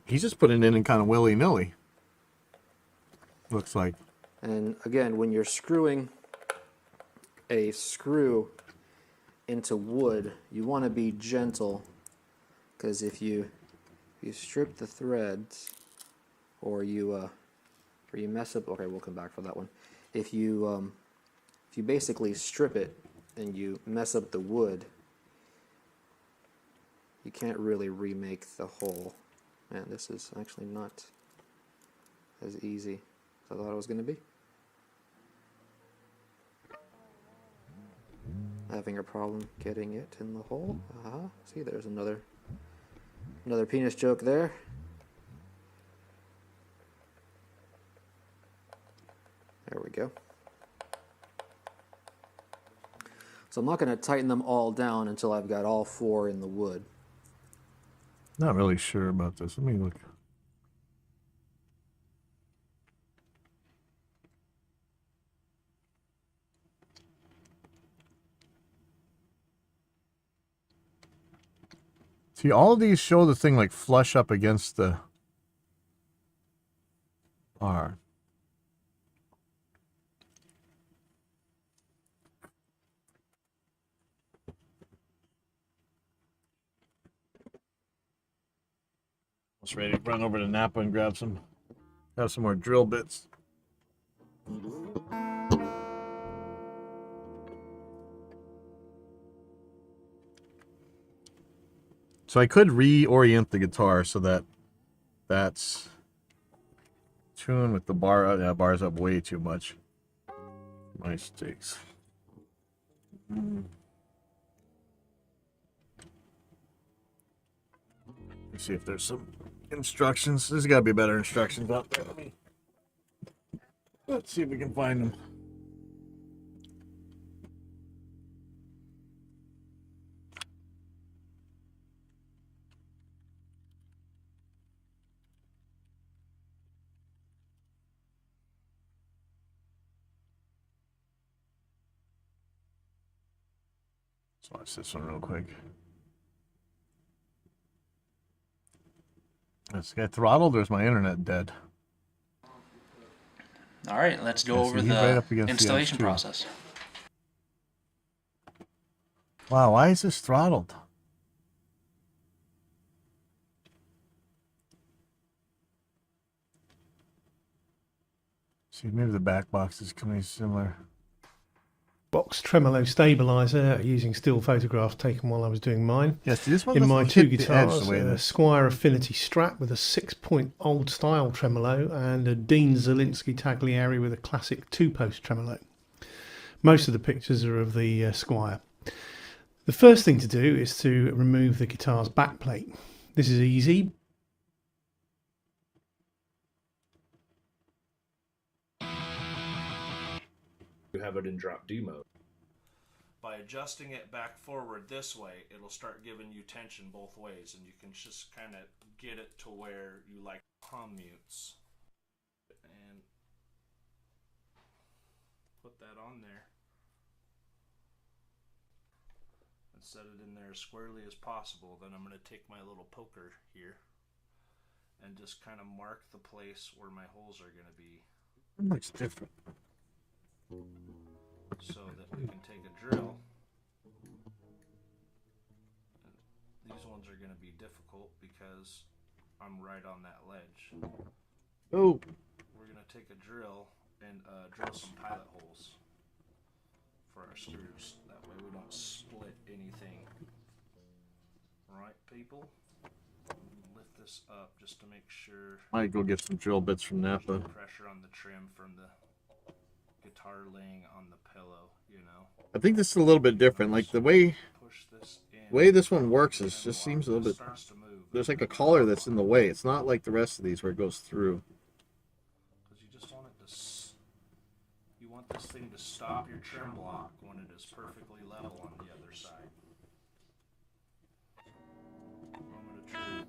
He's just putting it in kind of willy-nilly. Looks like. And again, when you're screwing a screw into wood, you want to be gentle, because if you strip the threads, or you mess up. Okay, we'll come back for that one. If you basically strip it and you mess up the wood, you can't really remake the hole. Man, this is actually not as easy as I thought it was going to be. Having a problem getting it in the hole. See, there's another penis joke there. There we go. So I'm not going to tighten them all down until I've got all 4 in the wood. Not really sure about this. Let me look. See, all of these show the thing like flush up against the bar. Almost ready to run over to Napa and grab some more drill bits. So I could reorient the guitar so that that's tuned with the bar. Yeah, bar's up way too much. My sticks. Let's see if there's some instructions. There's got to be better instructions out there. Let's see if we can find them. Let's watch this one real quick. Let's get throttled. There's my internet dead. All right, let's go Yeah, over see, he's the right up against the installation edge, too. process. Wow, why is this throttled? See, maybe the back box is coming similar. Box tremolo stabilizer using still photographs taken while I was doing mine. Yes, this one In my two hit the edge guitars, the way a that. Squire Affinity strap with a 6-point old style tremolo and a Dean Zielinski Tagliari with a classic 2-post tremolo. Most of the pictures are of the Squire. The first thing to do is to remove the guitar's backplate. This is easy. You have it in drop D mode. By adjusting it back forward this way, it'll start giving you tension both ways, and you can just kind of get it to where you like hum mutes. And put that on there and set it in there as squarely as possible. Then I'm going to take my little poker here and just kind of mark the place where my holes are going to be. It looks different. So that we can take a drill. These ones are going to be difficult because I'm right on that ledge. Oh, We're going to take a drill and drill some pilot holes for our screws. That way we don't split anything. Right, people? Lift this up just to make sure. might go get some drill bits from There's no Napa. pressure on the trim from the guitar laying on the pillow, you know. I think this is a little bit different. Like the way Push this in. this one works is and just while seems a little this bit. starts to move, There's like a collar that's in the way. It's not like the rest of these where it goes through. because you just want it to. You want this thing to stop your trim block when it is perfectly level on the other side. Moment of truth.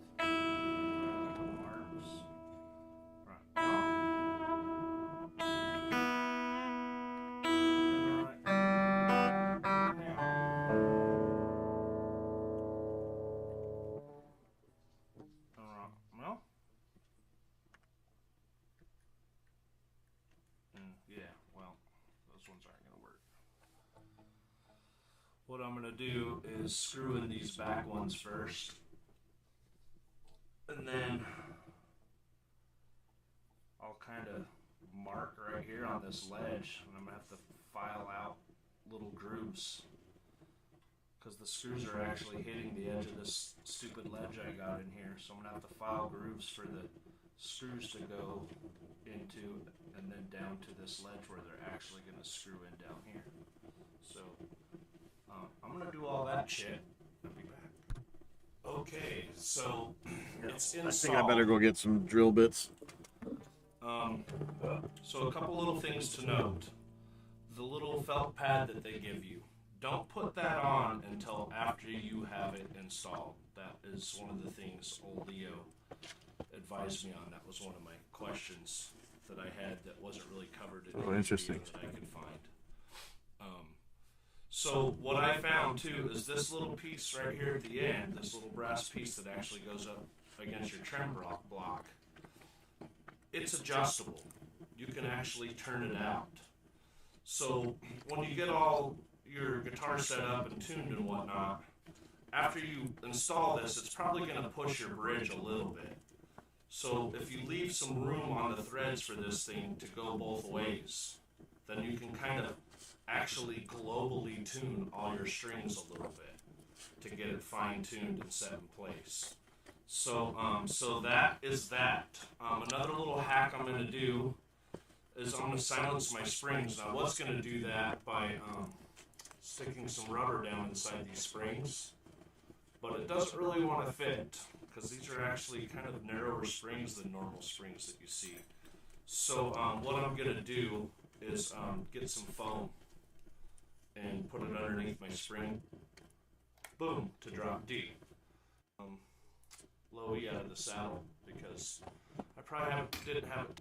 Marks. Right. Well. Yeah, well, those ones aren't going to work. What I'm going to do is screw in these back ones first. And then I'll kind of mark right here on this ledge. And I'm going to have to file out little grooves. Because the screws are actually hitting the edge of this stupid ledge I got in here. So I'm going to have to file grooves for the screws to go into and then down to this ledge where they're actually going to screw in down here. So I'm going to do all that shit. I'll be back. Okay, so it's installed. I think I better go get some drill bits. So a couple little things to note. The little felt pad that they give you. Don't put that on until after you have it installed. That is one of the things old Leo advised me on. That was one of my questions that I had that wasn't really covered in any Interesting. video that I could find. So what I found too is this little piece right here at the end, this little brass piece that actually goes up against your trem block. It's adjustable. You can actually turn it out. So when you get all your guitar set up and tuned and whatnot, after you install this, it's probably going to push your bridge a little bit. So if you leave some room on the threads for this thing to go both ways, then you can kind of actually globally tune all your strings a little bit to get it fine-tuned and set in place. So that is that. Another little hack I'm going to do is I'm going to silence my springs. Now, I was going to do that by sticking some rubber down inside these springs, but it doesn't really want to fit because these are actually kind of narrower springs than normal springs that you see. So what I'm going to do is get some foam and put it underneath my spring. Boom, to drop D. Low E out of the saddle because I probably didn't have it.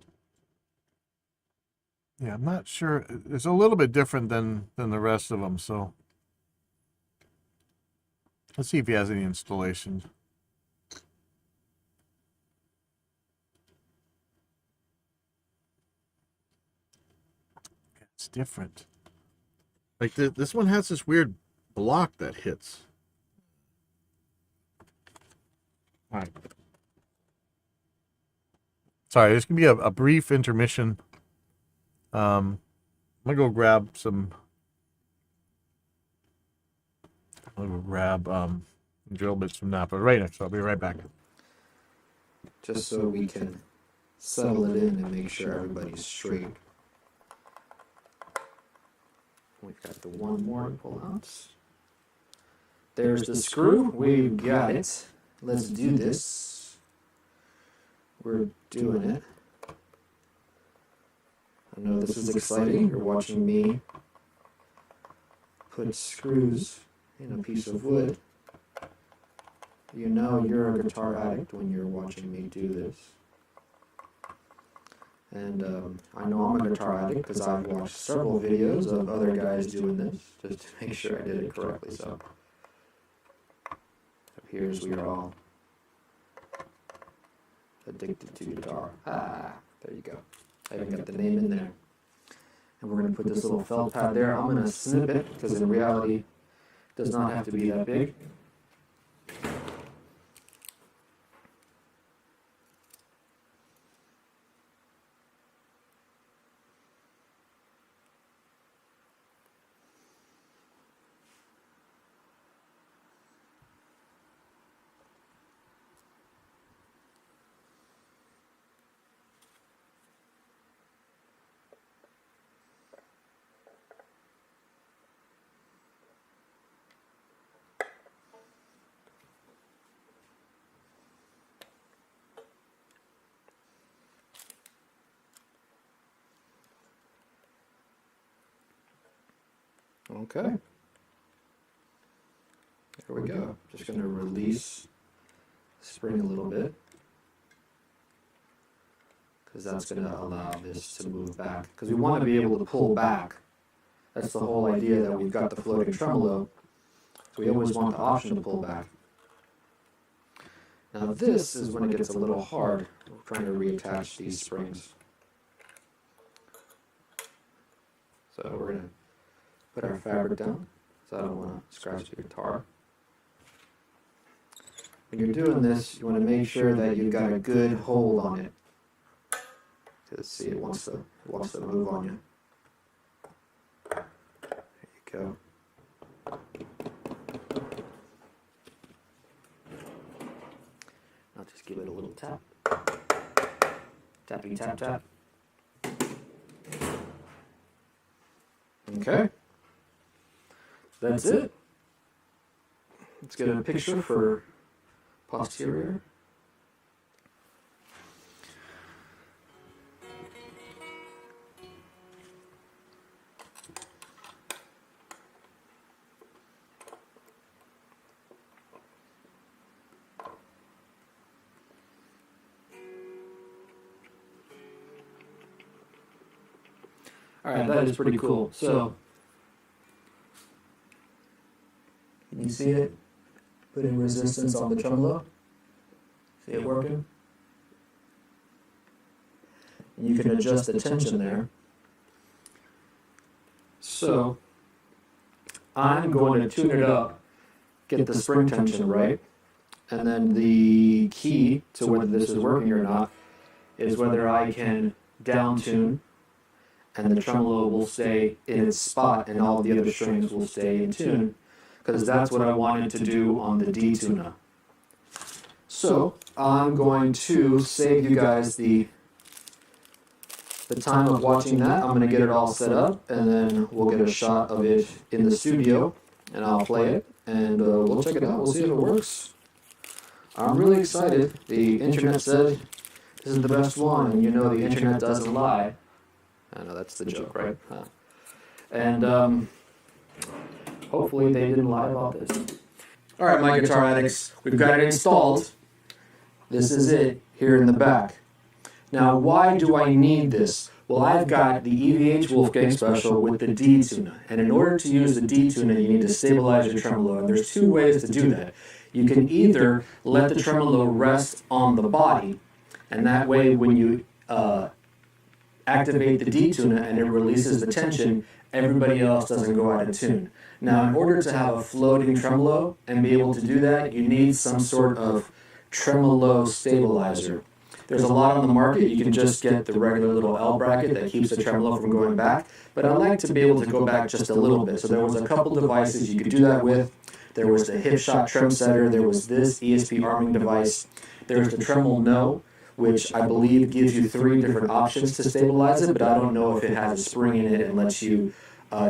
Yeah, I'm not sure. It's a little bit different than the rest of them. So let's see if he has any installation. It's different. Like this one has this weird block that hits. All right. Sorry, there's gonna be a brief intermission. I'm gonna go grab some. I'm gonna grab drill bits from Napa right next. So I'll be right back. Just so we can settle it in and make sure everybody's straight. We've got the one more pull out. There's the screw. We've got it. Let's do this. We're doing it. I know this is exciting. You're watching me put screws in a piece of wood. You know you're a guitar addict when you're watching me do this. And I know I'm a guitar addict because I've watched several videos of other guys doing this just to make sure I did it correctly. So it appears we are all addicted to guitar. Ah, there you go. I even got the name in there. And we're going to put this little felt pad there. I'm going to snip it because in reality it does not have to be that big. Okay. There we go. Just going to release the spring a little bit because that's going to allow this to move back. Because we want to be able to pull back. That's the whole idea that we've got the floating tremolo. So we always want the option to pull back. Now this is when it gets a little hard. We're trying to reattach these springs. So we're going to put our fabric down, so I don't want to scratch the guitar. When you're doing this, you want to make sure that you've got a good hold on it. Because see, it wants to move on you. There you go. I'll just give it a little tap. Tappy tap tap. Okay. That's it. Let's get a picture for posterior. All right, that is pretty cool. So, can you see it? Putting resistance on the tremolo. See it working? And you can adjust the tension there. So, I'm going to tune it up, get the spring tension right, and then the key to whether this is working or not is whether I can down tune and the tremolo will stay in its spot and all the other strings will stay in tune, because that's what I wanted to do on the D tuner. So I'm going to save you guys the time of watching that. I'm going to get it all set up and then we'll get a shot of it in the studio and I'll play it and we'll check it out. We'll see if it works. I'm really excited. The internet said this is the best one, and you know the internet doesn't lie. I know that's the joke, right? And hopefully they didn't lie about this. All right, my guitar addicts, we've got it installed. This is it here in the back. Now, why do I need this? Well, I've got the EVH Wolfgang Special with the D tuner, and in order to use the D tuner, you need to stabilize your tremolo, and there's two ways to do that. You can either let the tremolo rest on the body, and that way when you activate the D tuner and it releases the tension, everybody else doesn't go out of tune. Now, in order to have a floating tremolo and be able to do that, you need some sort of tremolo stabilizer. There's a lot on the market. You can just get the regular little L bracket that keeps the tremolo from going back, but I like to be able to go back just a little bit. So there was a couple devices you could do that with. There was the hip shot trem setter. There was this ESP arming device. There's the Tremel No, which I believe gives you 3 different options to stabilize it, but I don't know if it has a spring in it and lets you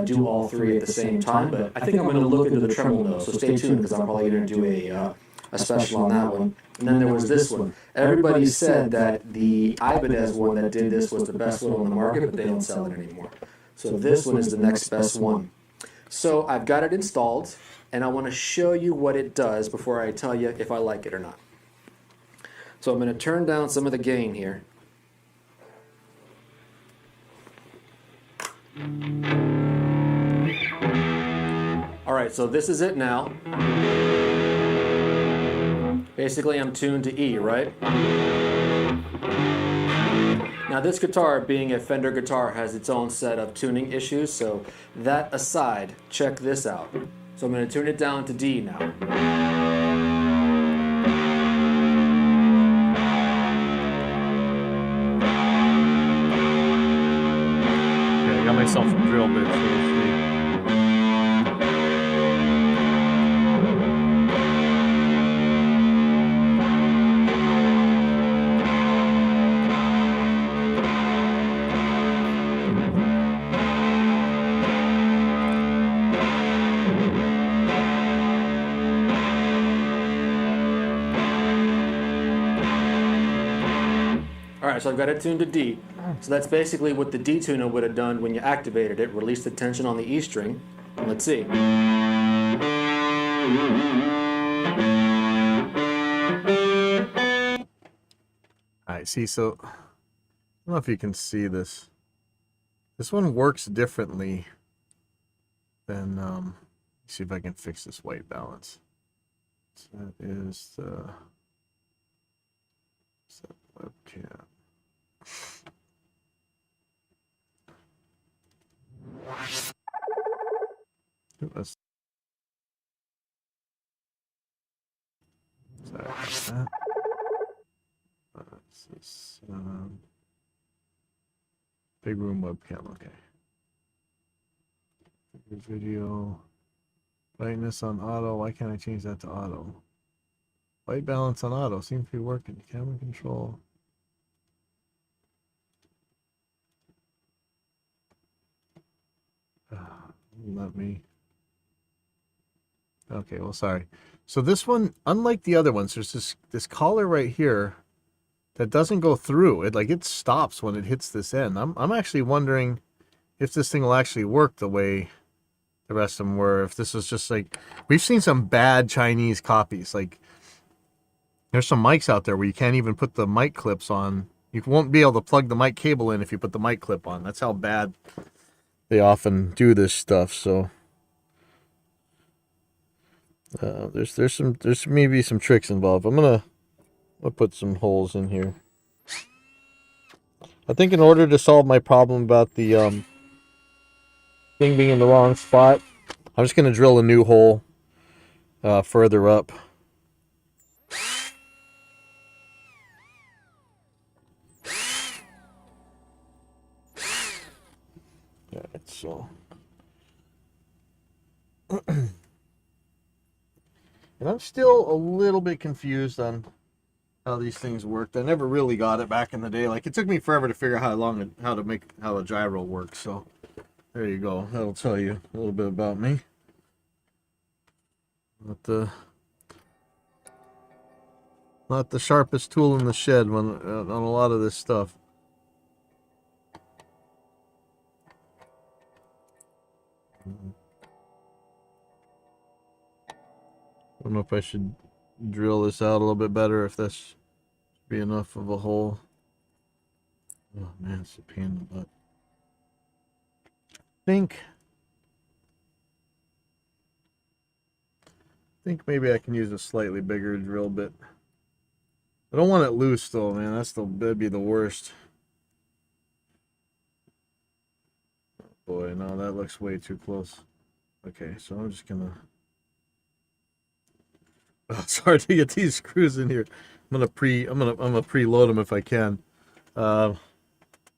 do all 3 at the same time. But I think I'm going to look into the Tremel No, so stay tuned because I'm probably going to do a special on that one. And then there was this one. Everybody said that the Ibanez one that did this was the best one on the market, but they don't sell it anymore. So this one is the next best one. So I've got it installed, and I want to show you what it does before I tell you if I like it or not. So I'm going to turn down some of the gain here. All right, so this is it now. Basically, I'm tuned to E, right? Now, this guitar, being a Fender guitar, has its own set of tuning issues, so that aside, check this out. So I'm going to tune it down to D now. Okay, I got myself a drill bit, so let's see. Alright, so I've got it tuned to D. So that's basically what the D tuner would have done when you activated it. Released the tension on the E string. Let's see. Alright, see, so I don't know if you can see this. This one works differently than let's see if I can fix this white balance. So that is the webcam. Ooh, that's sorry about that. This is big room webcam. Okay. Video brightness on auto. Why can't I change that to auto? White balance on auto seems to be working. Camera control. Let me. Okay, well, sorry. So this one, unlike the other ones, there's this collar right here that doesn't go through. It stops when it hits this end. I'm actually wondering if this thing will actually work the way the rest of them were. If this is just like, we've seen some bad Chinese copies. Like, there's some mics out there where you can't even put the mic clips on. You won't be able to plug the mic cable in if you put the mic clip on. That's how bad they often do this stuff. So there's maybe some tricks involved. I'll put some holes in here. I think in order to solve my problem about the thing being in the wrong spot, I'm just gonna drill a new hole further up. Alright, so and I'm still a little bit confused on how these things worked. I never really got it back in the day. Like, it took me forever to figure out how a gyro works. So there you go. That'll tell you a little bit about me. Not the sharpest tool in the shed on a lot of this stuff. I don't know if I should drill this out a little bit better, if that's be enough of a hole. Oh man, it's a pain in the butt. think maybe I can use a slightly bigger drill bit. I don't want it loose though, man. That'd be the worst. Boy, no, that looks way too close. Okay, so I'm just gonna. Oh, it's hard to get these screws in here. I'm gonna preload them if I can. Uh,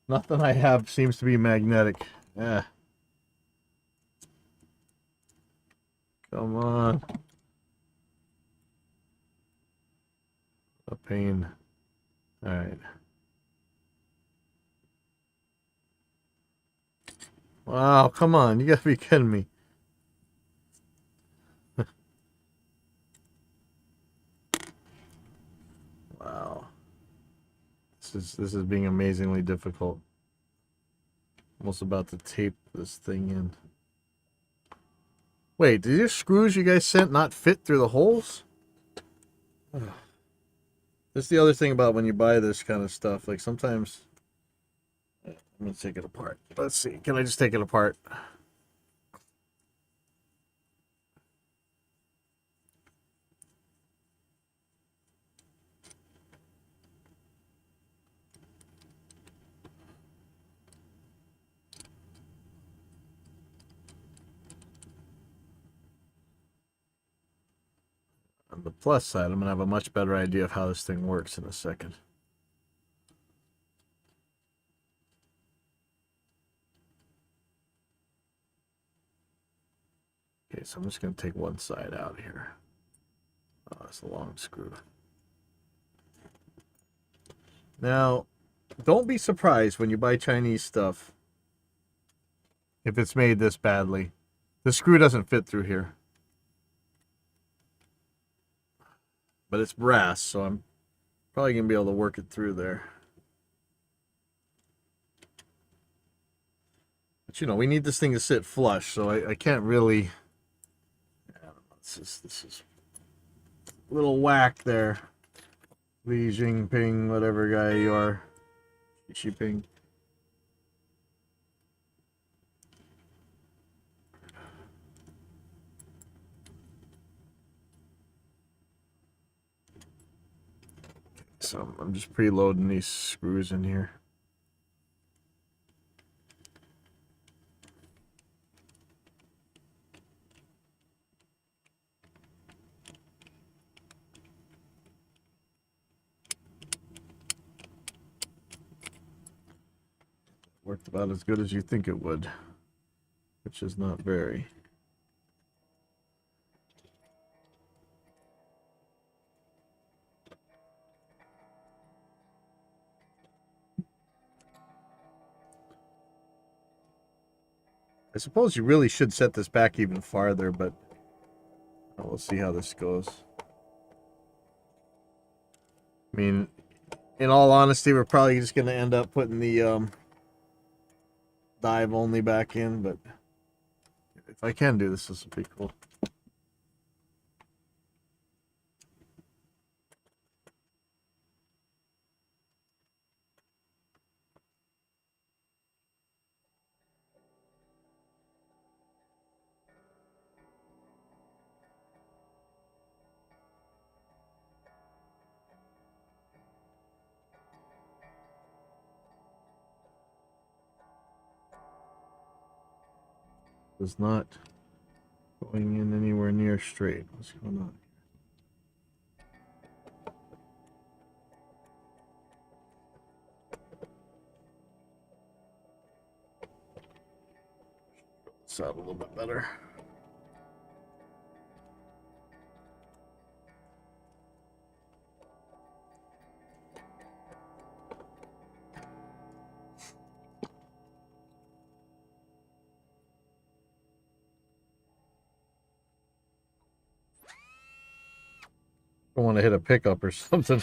Nothing I have seems to be magnetic. Eh. Come on. A pain. All right. Wow, come on. You gotta be kidding me. Wow. This is being amazingly difficult. Almost about to tape this thing in. Wait, did your screws you guys sent not fit through the holes? That's the other thing about when you buy this kind of stuff. Like sometimes, I'm gonna take it apart. Let's see. Can I just take it apart? On the plus side, I'm gonna have a much better idea of how this thing works in a second. Okay, so I'm just gonna take one side out here. Oh, that's a long screw. Now, don't be surprised when you buy Chinese stuff if it's made this badly. The screw doesn't fit through here. But it's brass, so I'm probably going to be able to work it through there. But you know, we need this thing to sit flush, so I can't really... I don't know, this is a little whack there. Li Jinping, whatever guy you are. Xi Jinping. So I'm just preloading these screws in here. Worked about as good as you think it would, which is not very. I suppose you really should set this back even farther, but we'll see how this goes. I mean, in all honesty, we're probably just going to end up putting the dive only back in, but if I can do this, this will be cool. It's not going in anywhere near straight. What's going on? This out a little bit better. I want to hit a pickup or something.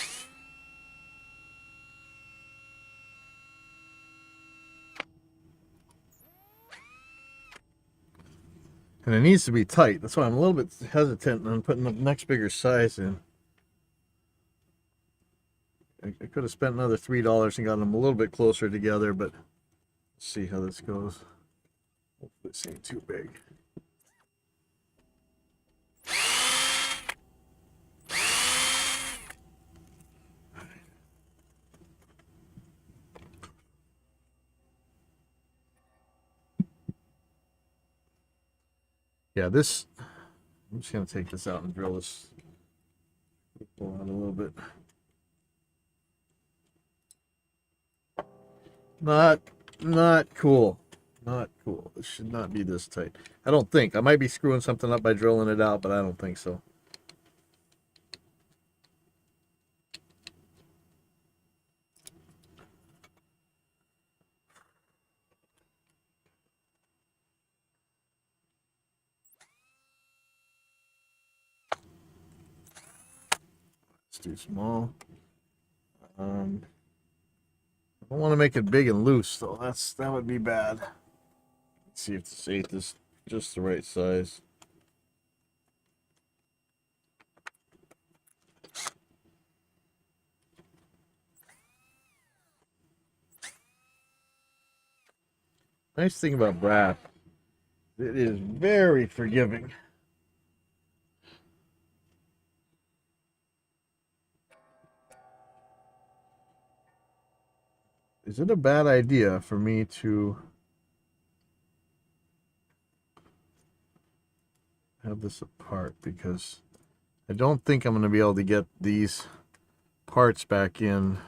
And it needs to be tight. That's why I'm a little bit hesitant on putting the next bigger size in. I could have spent another $3 and got them a little bit closer together, but let's see how this goes. Hopefully this ain't too big. Yeah, this. I'm just gonna take this out and drill this. Pull out a little bit. Not cool. Not cool. It should not be this tight. I don't think. I might be screwing something up by drilling it out, but I don't think so. It's too small. I don't want to make it big and loose, though. That would be bad. Let's see if this 8 is just the right size. Nice thing about brass, it is very forgiving. Is it a bad idea for me to have this apart? Because I don't think I'm going to be able to get these parts back in.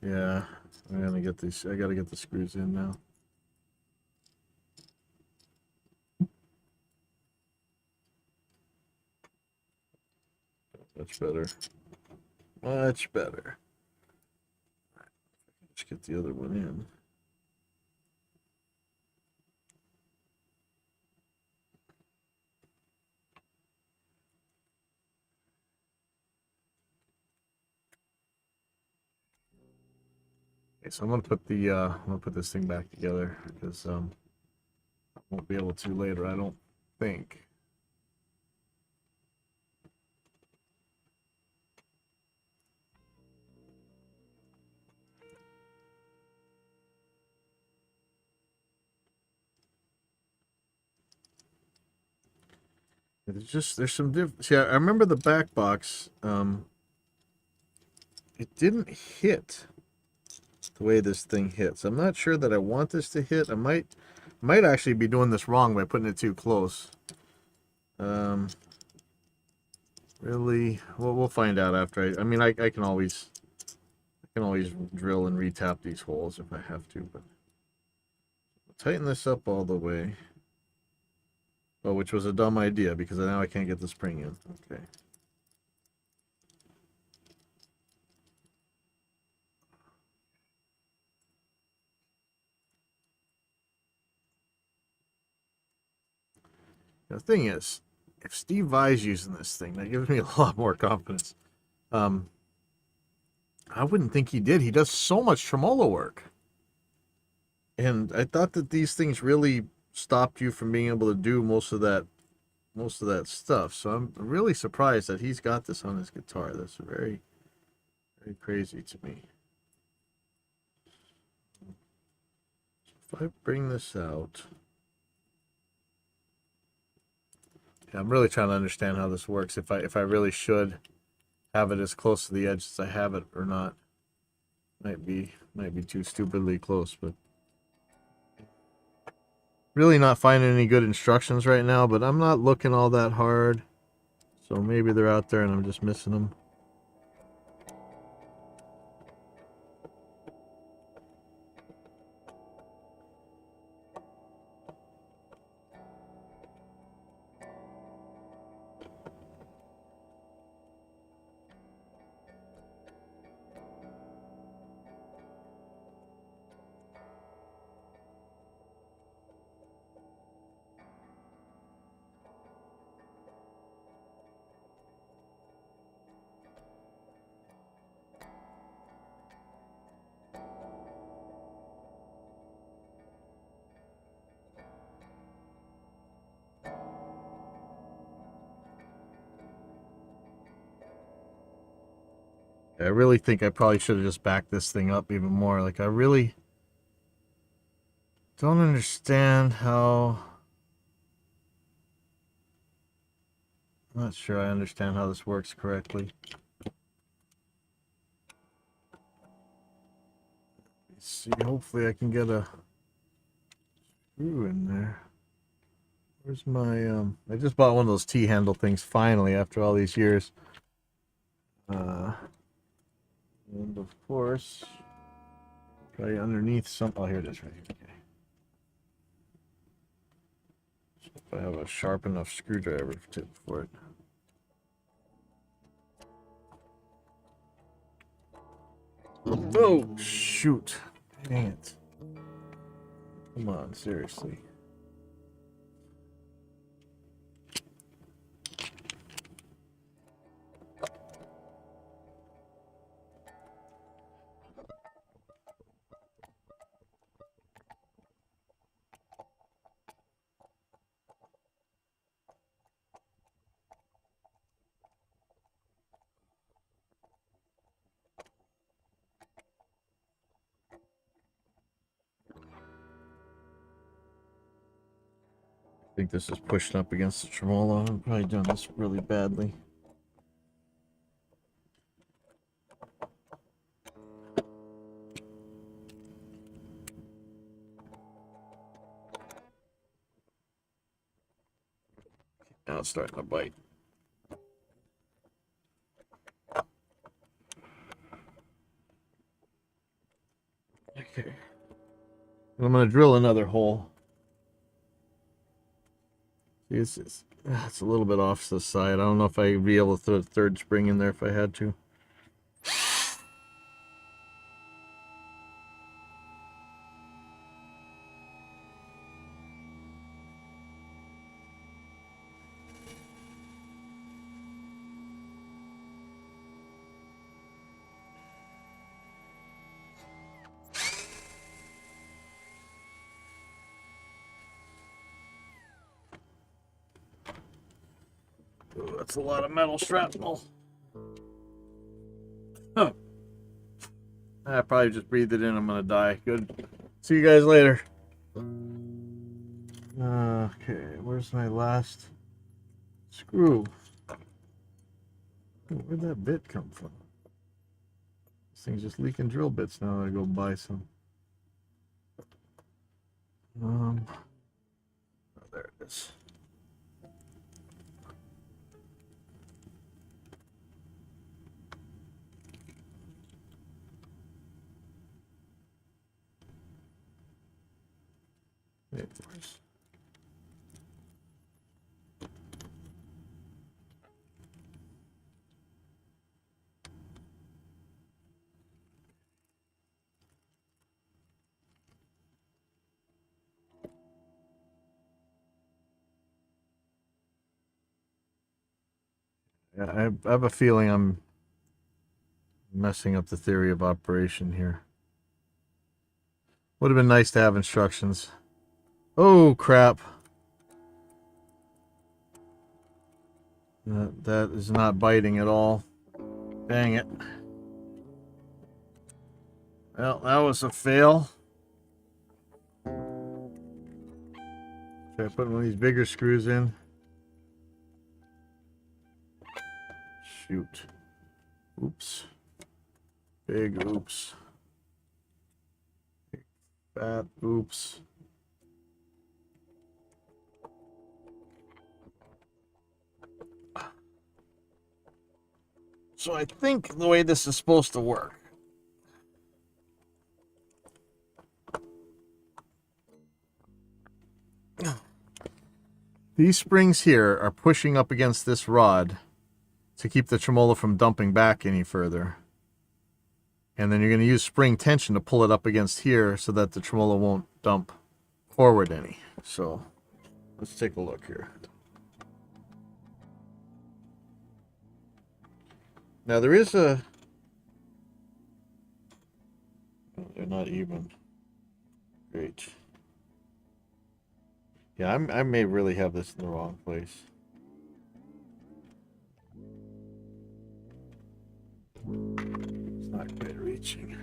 Yeah, I'm gonna get these. I gotta get the screws in now. Much better. Much better. Let's get the other one in. Okay, so I'm gonna put this thing back together because I won't be able to later, I don't think. There's some See, I remember the back box. It didn't hit the way this thing hits. I'm not sure that I want this to hit. I might actually be doing this wrong by putting it too close. Really, we'll find out after. I mean, I can always drill and retap these holes if I have to, but tighten this up all the way. Oh, which was a dumb idea because now I can't get the spring in. Okay. The thing is, if Steve Vai's using this thing, that gives me a lot more confidence. I wouldn't think he did. He does so much tremolo work. And I thought that these things really stopped you from being able to do most of that stuff. So I'm really surprised that he's got this on his guitar. That's very, very crazy to me. If I bring this out, yeah, I'm really trying to understand how this works. If I really should have it as close to the edge as I have it or not. Might be too stupidly close, but really not finding any good instructions right now, but I'm not looking all that hard. So maybe they're out there and I'm just missing them. I really think I probably should have just backed this thing up even more. Like, I really don't understand how... I'm not sure I understand how this works correctly. Let's see, hopefully I can get a screw in there. Where's my, I just bought one of those T-handle things finally after all these years. And of course, try underneath some, oh, here it is right here. Okay. So if I have a sharp enough screwdriver tip for it. Oh, shoot. Dang it. Come on, seriously. I think this is pushing up against the tremolo. I'm probably doing this really badly. Now it's starting to bite. Okay. I'm going to drill another hole. See, it's a little bit off to the side. I don't know if I'd be able to throw a third spring in there if I had to. Ooh, that's a lot of metal shrapnel. Huh. I probably just breathed it in. I'm gonna die. Good. See you guys later. Okay, where's my last screw? Where'd that bit come from? This thing's just leaking drill bits now. I go buy some. Oh, there it is. It was. Yeah, I have a feeling I'm messing up the theory of operation here. Would have been nice to have instructions. Oh, crap. That is not biting at all. Dang it. Well, that was a fail. Try putting one of these bigger screws in. Shoot. Oops. Big oops. Big fat oops. So I think the way this is supposed to work. These springs here are pushing up against this rod to keep the tremolo from dumping back any further. And then you're going to use spring tension to pull it up against here so that the tremolo won't dump forward any. So let's take a look here. Now there is a... They're not even. Great. Yeah, I may really have this in the wrong place. It's not quite reaching.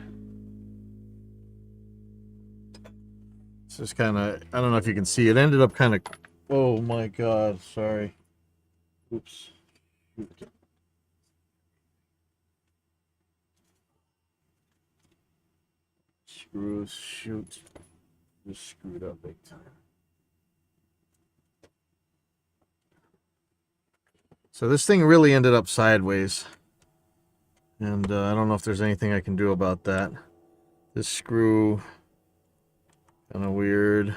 It's just kind of, I don't know if you can see, it ended up kind of, oh my God, sorry. Oops. Shoot. Shoot. screws. Shoot. Just screwed up big time. So this thing really ended up sideways. And I don't know if there's anything I can do about that. This screw, kind of weird.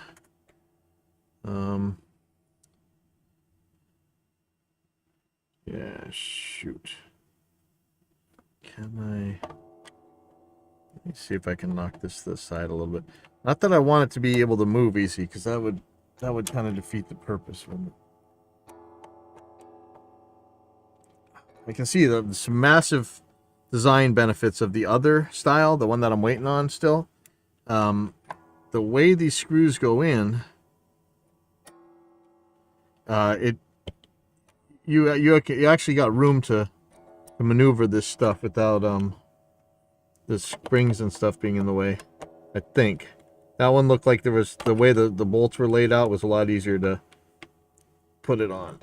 Yeah, shoot. Can I... Let me see if I can knock this to the side a little bit. Not that I want it to be able to move easy, because that would kind of defeat the purpose of it. I can see some massive design benefits of the other style, the one that I'm waiting on still. The way these screws go in, you actually got room to maneuver this stuff without the springs and stuff being in the way. I think that one looked like there was, the way the bolts were laid out was a lot easier to put it on.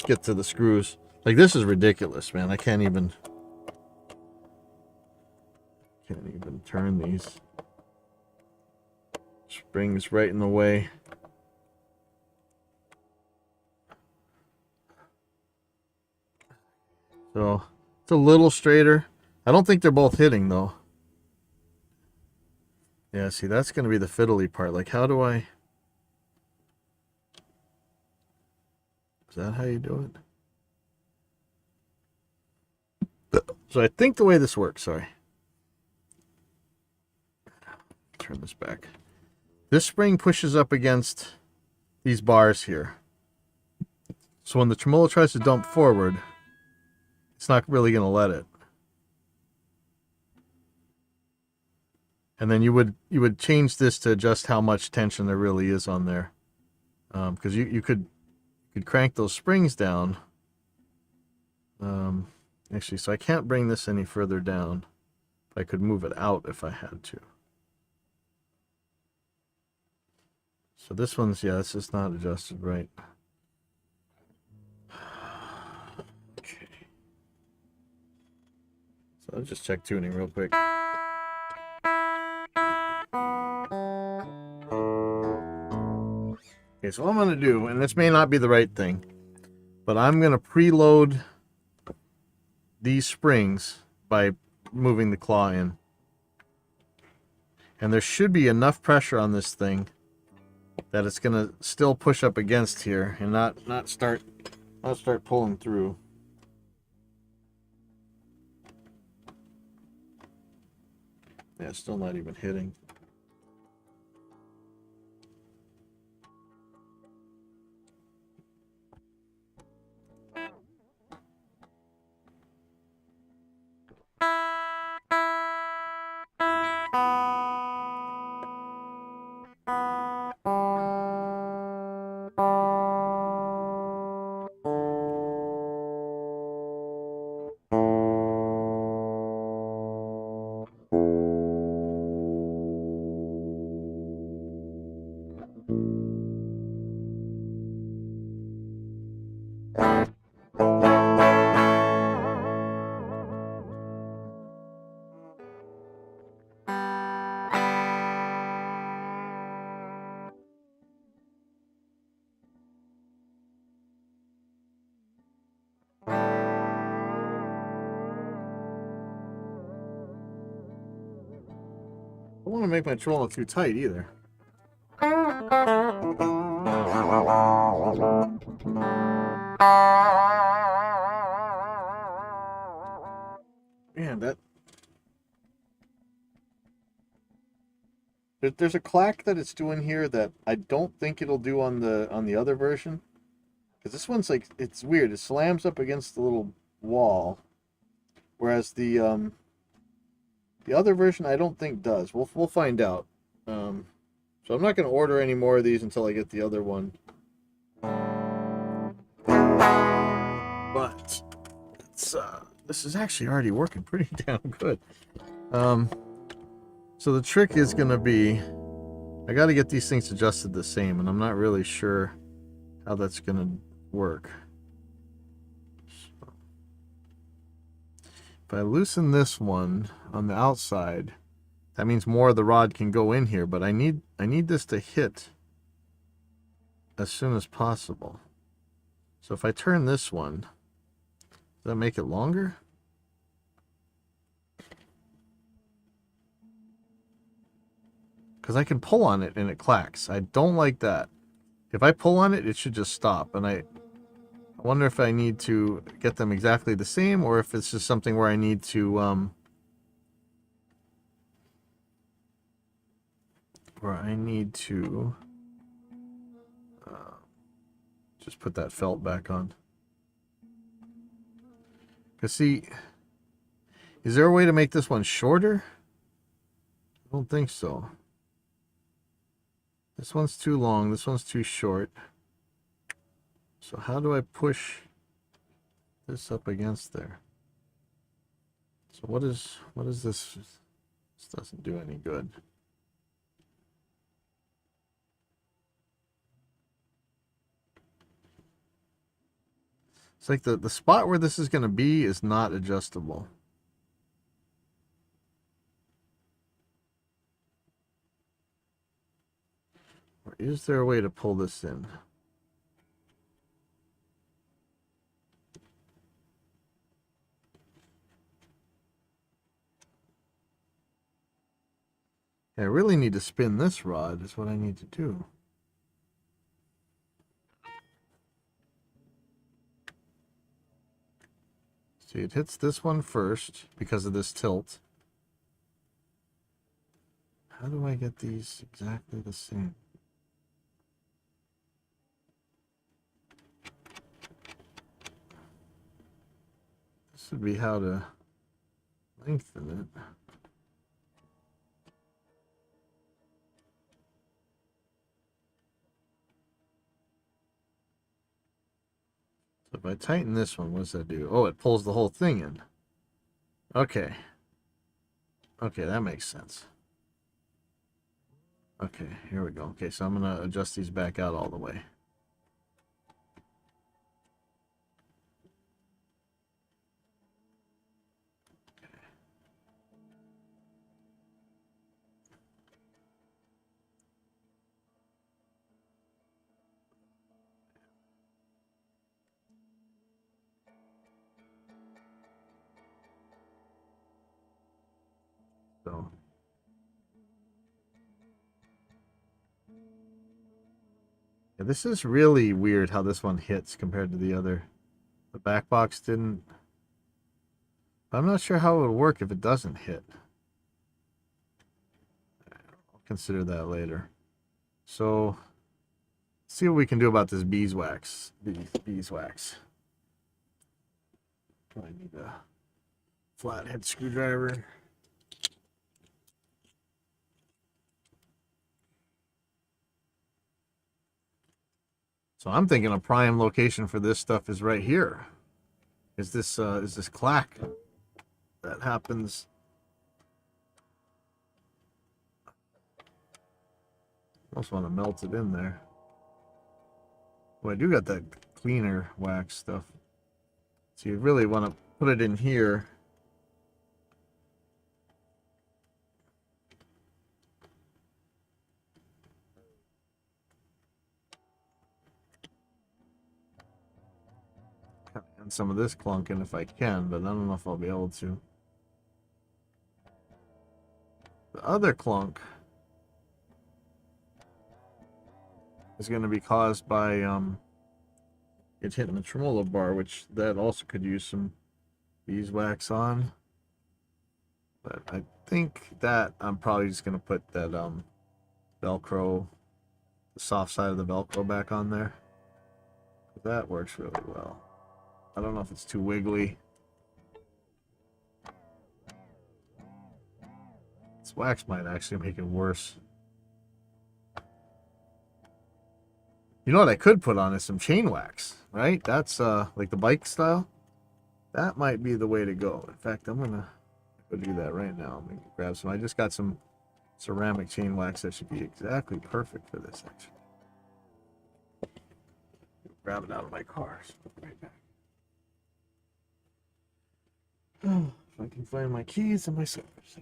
Get to the screws. Like, this is ridiculous, man. I can't even turn these. Springs right in the way. So it's a little straighter. I don't think they're both hitting though. Yeah, see, that's going to be the fiddly part. Like, how do I... Is that how you do it? So I think the way this works, sorry. Turn this back. This spring pushes up against these bars here. So when the tremolo tries to dump forward, it's not really going to let it. And then you would change this to adjust how much tension there really is on there. Because you could crank those springs down. Actually, so I can't bring this any further down. I could move it out if I had to. So this one's, yeah, this is not adjusted right. Okay. So I'll just check tuning real quick. Okay, so what I'm going to do, and this may not be the right thing, but I'm going to preload these springs by moving the claw in. And there should be enough pressure on this thing that it's going to still push up against here and not start pulling through. Yeah, it's still not even hitting. I don't want to make my tremolo too tight either. Man, there's a clack that it's doing here that I don't think it'll do on the other version. Because this one's like, it's weird. It slams up against the little wall, whereas the other version I don't think does. We'll find out. So I'm not going to order any more of these until I get the other one. But it's this is actually already working pretty damn good. So the trick is going to be, I got to get these things adjusted the same, and I'm not really sure how that's going to work. So, if I loosen this one on the outside, That means more of the rod can go in here, but I need this to hit as soon as possible. So if I turn this one, does that make it longer? Because I can pull on it and it clacks. I don't like that. If I pull on it, it should just stop. And I wonder if I need to get them exactly the same, or if it's just something where I need to just put that felt back on. Because see, is there a way to make this one shorter? I don't think so. This one's too long, this one's too short. So how do I push this up against there? So what is this? This doesn't do any good. It's like the spot where this is going to be is not adjustable. Or is there a way to pull this in? I really need to spin this rod is what I need to do. See, it hits this one first because of this tilt. How do I get these exactly the same? This would be how to lengthen it. So if I tighten this one, what does that do? Oh, it pulls the whole thing in. Okay. Okay, that makes sense. Okay, here we go. Okay, so I'm going to adjust these back out all the way. So yeah, this is really weird how this one hits compared to the other. The back box didn't. I'm not sure how it would work if it doesn't hit. I'll consider that later. So, let's see what we can do about this beeswax. Beeswax. I need a flathead screwdriver. So I'm thinking a prime location for this stuff is right here. Is this clack that happens? Almost want to melt it in there. Well, I do got that cleaner wax stuff. So you really want to put it in here. And some of this clunking if I can, but I don't know if I'll be able to. The other clunk is going to be caused by it hitting the tremolo bar, which that also could use some beeswax on. But I think that I'm probably just going to put that Velcro, the soft side of the Velcro back on there. That works really well. I don't know if it's too wiggly. This wax might actually make it worse. You know what I could put on is some chain wax, right? That's like the bike style. That might be the way to go. In fact, I'm gonna go do that right now. I'm gonna grab some. I just got some ceramic chain wax that should be exactly perfect for this, actually. Grab it out of my car. So right back. Oh, if I can find my keys and my slippers.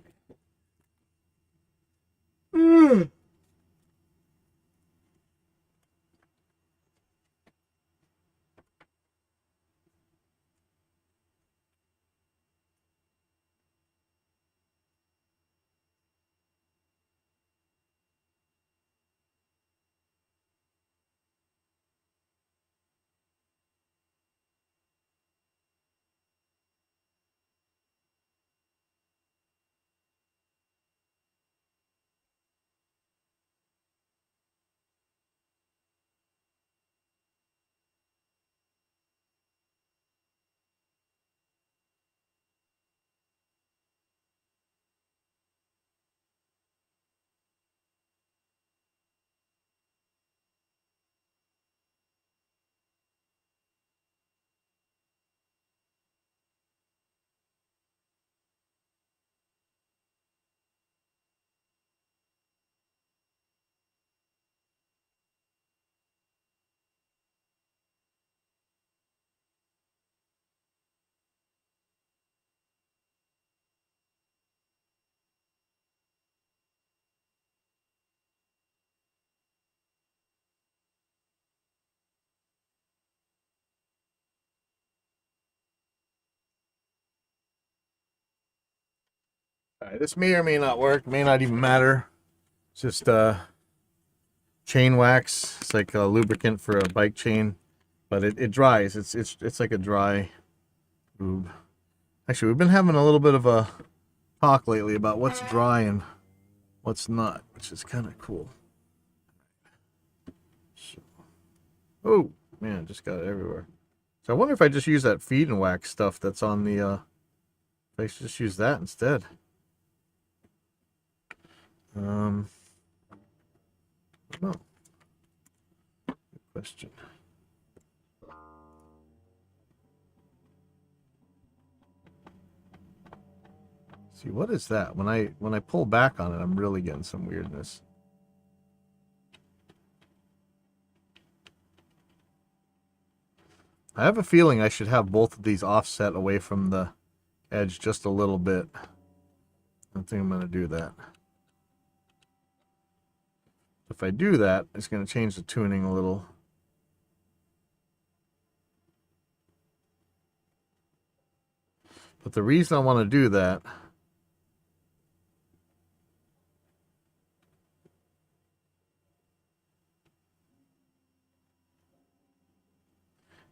All right, this may or may not work. May not even matter. It's just chain wax. It's like a lubricant for a bike chain, but it dries. It's like a dry lube. Actually, we've been having a little bit of a talk lately about what's dry and what's not, which is kind of cool. So, oh man, just got it everywhere. So I wonder if I just use that feed and wax stuff that's on the. If I should just use that instead. No. Good question. See, what is that? When I pull back on it, I'm really getting some weirdness. I have a feeling I should have both of these offset away from the edge just a little bit. I think I'm going to do that. If I do that, it's going to change the tuning a little. But the reason I want to do that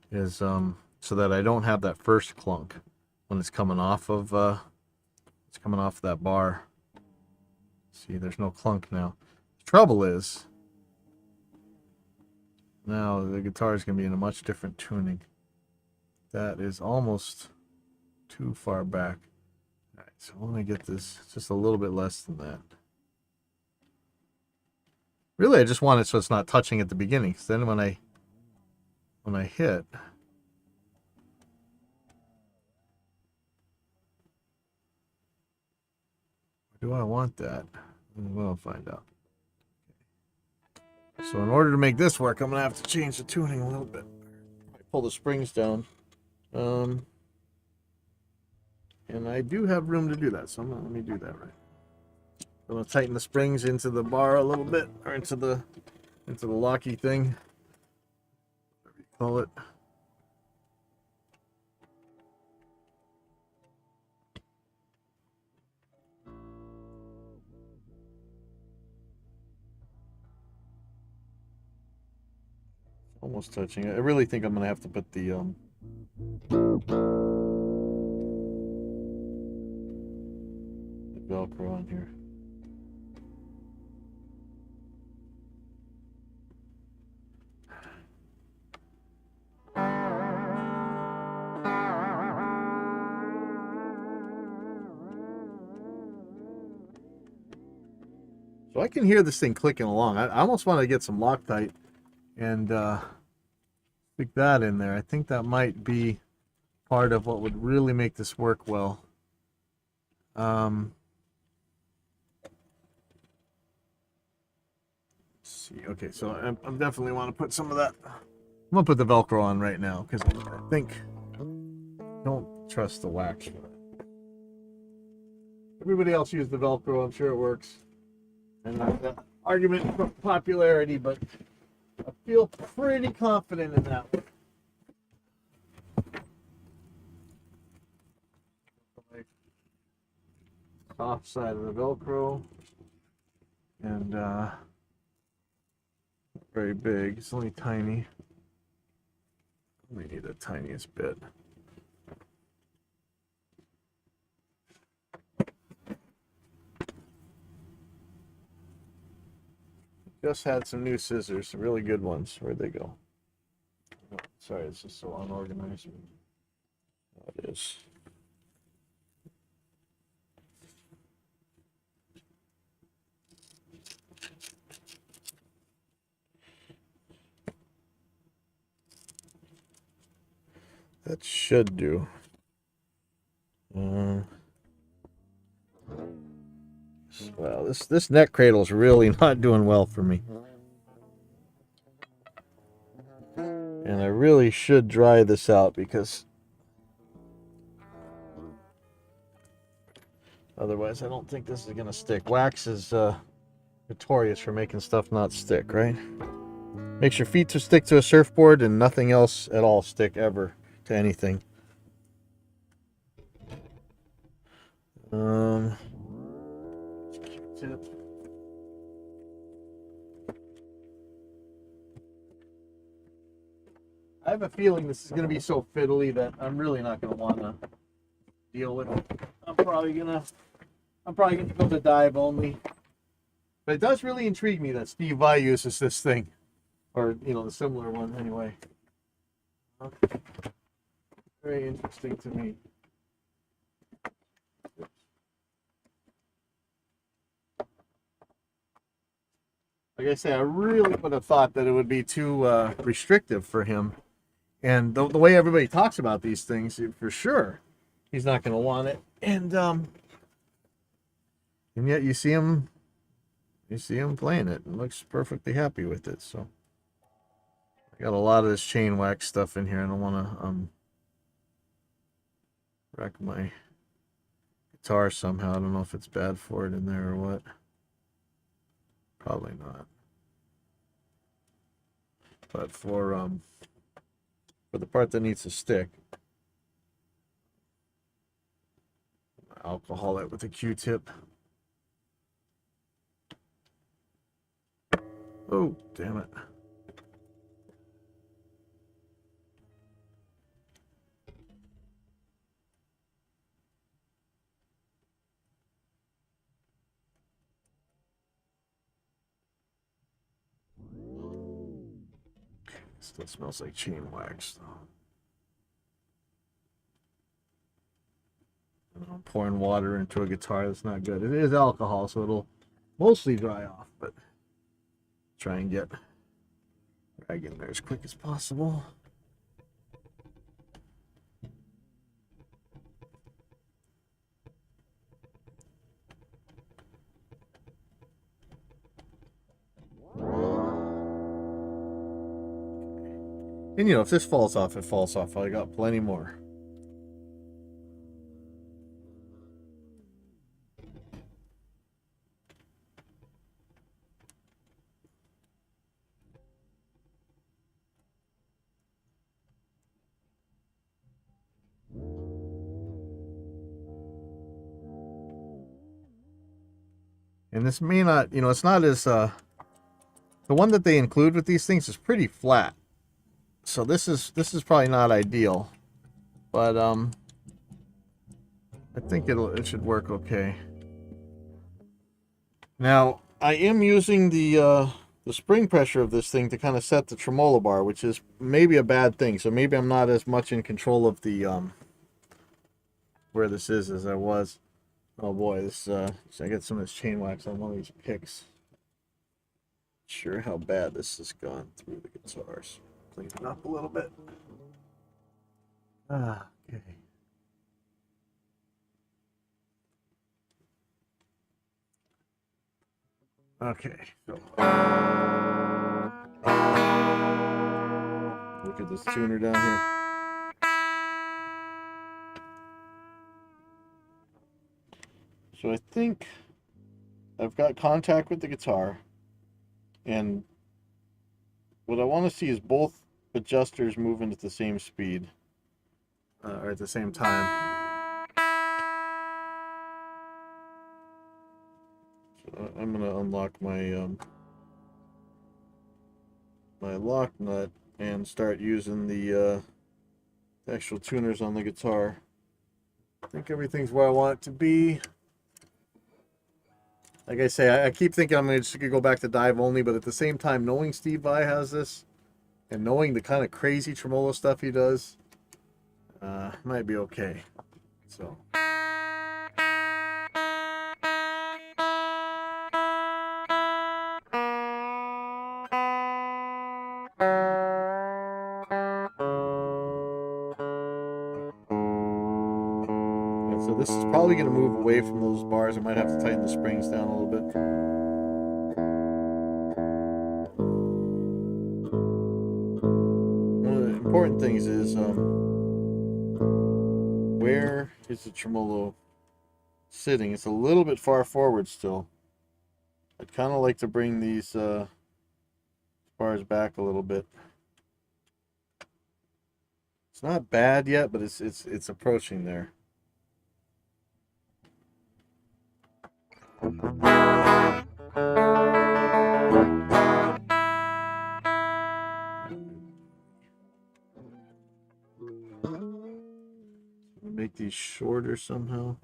is so that I don't have that first clunk when it's coming off of that bar. See, there's no clunk now. The trouble is now the guitar is going to be in a much different tuning. That is almost too far back. All right, so I want to get this just a little bit less than that. Really, I just want it so it's not touching at the beginning. Because then when I hit, do I want that? We'll find out. So in order to make this work, I'm gonna have to change the tuning a little bit. Pull the springs down. And I do have room to do that, so let me do that right. I'm gonna tighten the springs into the bar a little bit, or into the locky thing, whatever you call it. Almost touching it. I really think I'm gonna have to put the Velcro on here. So I can hear this thing clicking along. I almost want to get some Loctite and stick that in there. I think that might be part of what would really make this work well. Let's see. Okay, so I definitely want to put some of that. I'm gonna put the Velcro on right now because I think don't trust the wax. Everybody else use the Velcro. I'm sure it works. And not the argument for popularity, but I feel pretty confident in that one. Soft side of the Velcro, and very big. It's only tiny. We need the tiniest bit. Just had some new scissors, some really good ones. Where'd they go? Oh, sorry, it's just so unorganized. Oh, it is. That should do. Well, this neck cradle is really not doing well for me. And I really should dry this out because otherwise I don't think this is going to stick. Wax is notorious for making stuff not stick, right? Makes your feet to stick to a surfboard and nothing else at all stick ever to anything. Tip. I have a feeling this is going to be so fiddly that I'm really not going to want to deal with it. I'm probably gonna go to dive only. But it does really intrigue me that Steve Vai uses this thing, or the similar one anyway. Very interesting to me. Like I say, I really would have thought that it would be too restrictive for him. And the way everybody talks about these things, for sure, he's not going to want it. And yet you see him playing it and looks perfectly happy with it. So I got a lot of this chain wax stuff in here. I don't want to wreck my guitar somehow. I don't know if it's bad for it in there or what. Probably not. But for the part that needs to stick, alcohol it with a Q-tip. Oh, damn it. Still smells like chain wax, though. I'm pouring water into a guitar. That's not good. It is alcohol, so it'll mostly dry off, but try and get drag in there as quick as possible. And if this falls off, it falls off. I got plenty more. And this may not, it's not as, the one that they include with these things is pretty flat. So this is probably not ideal, but I think it should work okay. Now I am using the spring pressure of this thing to kind of set the tremolo bar, which is maybe a bad thing. So maybe I'm not as much in control of the where this is as I was. Oh boy, this I got some of this chain wax on one of these picks. Sure how bad this has gone through the guitars. Clean it up a little bit. Okay. Okay. So. Look at this tuner down here. So I think I've got contact with the guitar, and what I want to see is both adjusters moving at the same speed, or at the same time. So I'm gonna unlock my my lock nut and start using the actual tuners on the guitar. I think everything's where I want it to be. Like I say, I keep thinking I'm just gonna go back to dive only, but at the same time, knowing Steve Vai has this, and knowing the kind of crazy tremolo stuff he does, might be okay. So. And so this is probably going to move away from those bars. I might have to tighten the springs down a little bit. One of the important things is where is the tremolo sitting? It's a little bit far forward still. I'd kind of like to bring these bars back a little bit. It's not bad yet, but it's approaching there. Make these shorter somehow.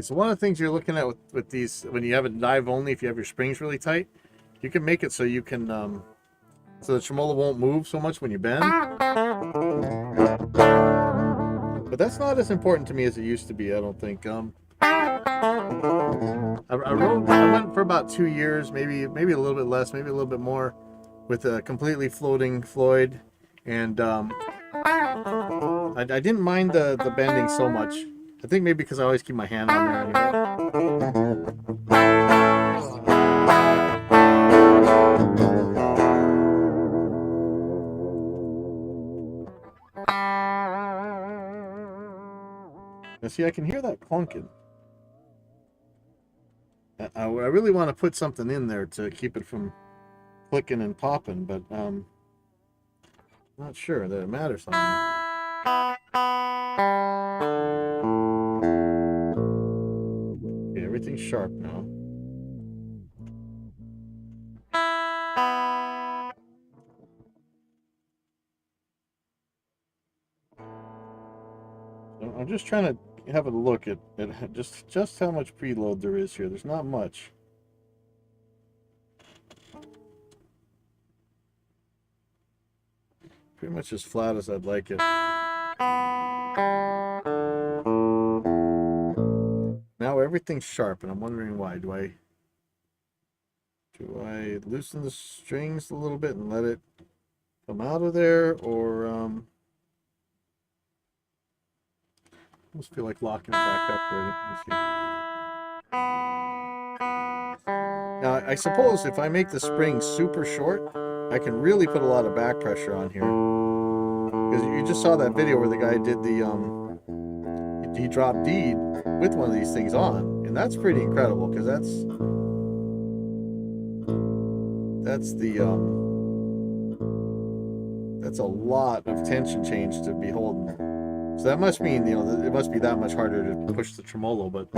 So one of the things you're looking at with these, when you have it dive only, if you have your springs really tight, you can make it so you can, so the tremolo won't move so much when you bend. But that's not as important to me as it used to be, I don't think. I went for about 2 years, maybe a little bit less, maybe a little bit more, with a completely floating Floyd, and I didn't mind the bending so much. I think maybe because I always keep my hand on there Now see, I can hear that clunking. I really want to put something in there to keep it from clicking and popping, but I'm not sure that it matters on me. Okay, everything's sharp now. So I'm just trying to have a look at just how much preload there is here. There's not much. Pretty much as flat as I'd like it. Now everything's sharp, and I'm wondering why. Do I loosen the strings a little bit and let it come out of there, or I almost feel like locking it back up already. Let me see. Now I suppose if I make the springs super short, I can really put a lot of back pressure on here. Because you just saw that video where the guy did the he dropped D with one of these things on, and that's pretty incredible, because that's That's a lot of tension change to be holding. So that must mean, you know, it must be that much harder to push the tremolo, but...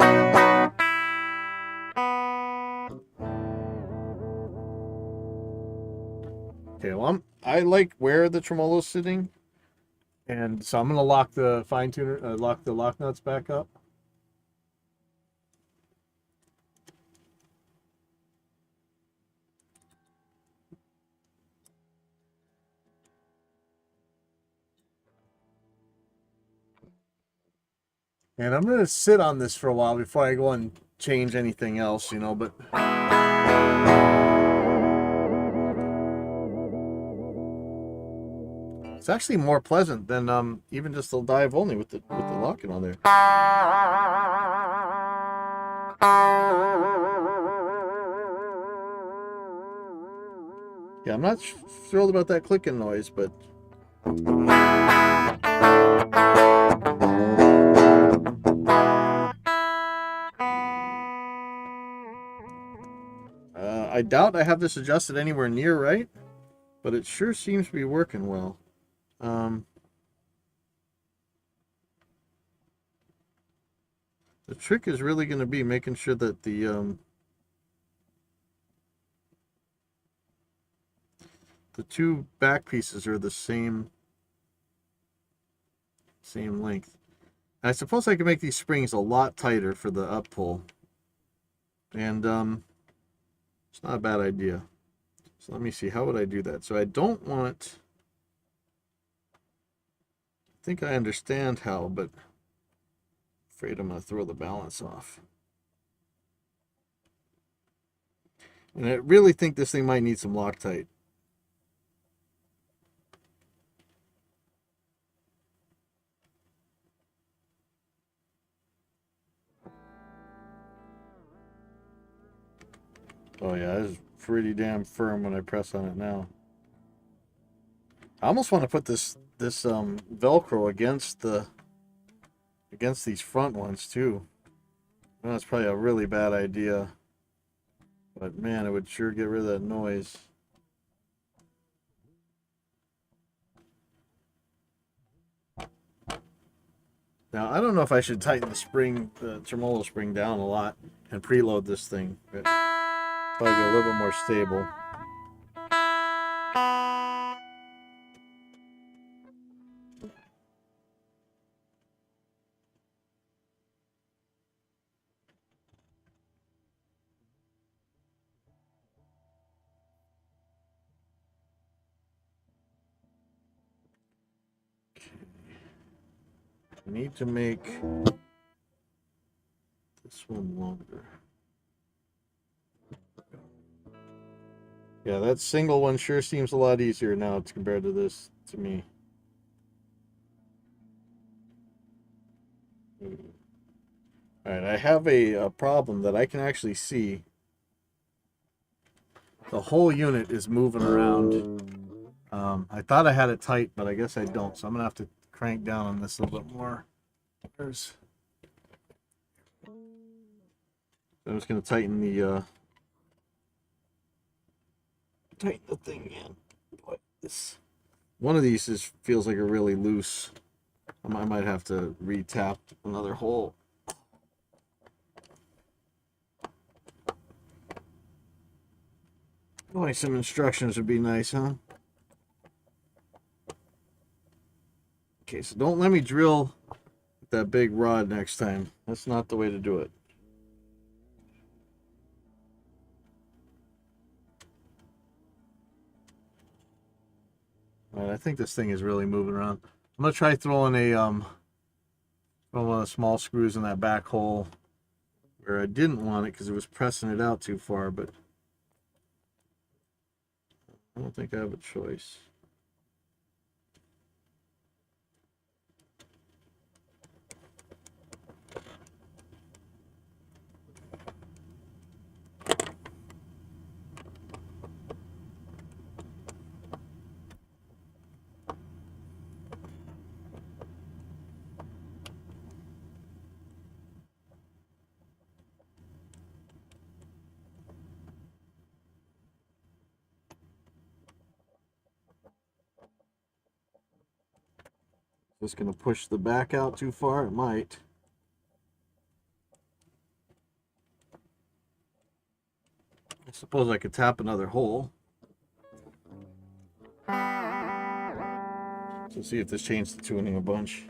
Okay, well, I like where the tremolo's sitting, and so I'm gonna lock the fine tuner, lock the lock nuts back up. And I'm gonna sit on this for a while before I go and change anything else, you know, but... It's actually more pleasant than even just the dive only with the locking on there. Yeah, I'm not thrilled about that clicking noise, but I doubt I have this adjusted anywhere near right, but it sure seems to be working well. The trick is really going to be making sure that the two back pieces are the same length. And I suppose I can make these springs a lot tighter for the up pull, and it's not a bad idea. So let me see, how would I do that? So I don't want... I think I understand how, but afraid I'm going to throw the balance off. And I really think this thing might need some Loctite. Oh yeah, it's pretty damn firm when I press on it now. I almost want to put this Velcro against these front ones too. Well, that's probably a really bad idea. But man, it would sure get rid of that noise. Now, I don't know if I should tighten the tremolo spring down a lot and preload this thing. But probably be a little bit more stable. I need to make this one longer. Yeah, that single one sure seems a lot easier now compared to this to me. Alright, I have a problem that I can actually see. The whole unit is moving around. I thought I had it tight, but I guess I don't. So I'm going to have to crank down on this a little bit more. I'm just going to tighten the thing in. Boy, one of these feels like a really loose. I might have to re-tap another hole. Boy, some instructions would be nice, huh? Okay, so don't let me drill with that big rod next time. That's not the way to do it. All right, I think this thing is really moving around. I'm gonna try throwing one of the small screws in that back hole where I didn't want it because it was pressing it out too far, but I don't think I have a choice. Just gonna push the back out too far? It might. I suppose I could tap another hole. So see if this changed the tuning a bunch.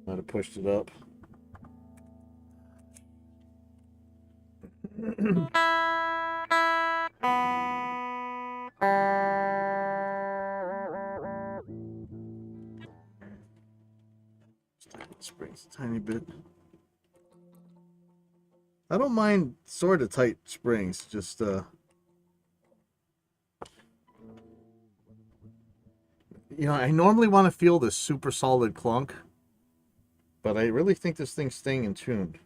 Might have pushed it up. Springs a tiny bit. I don't mind sort of tight springs, just you know, I normally want to feel this super solid clunk, but I really think this thing's staying in tune.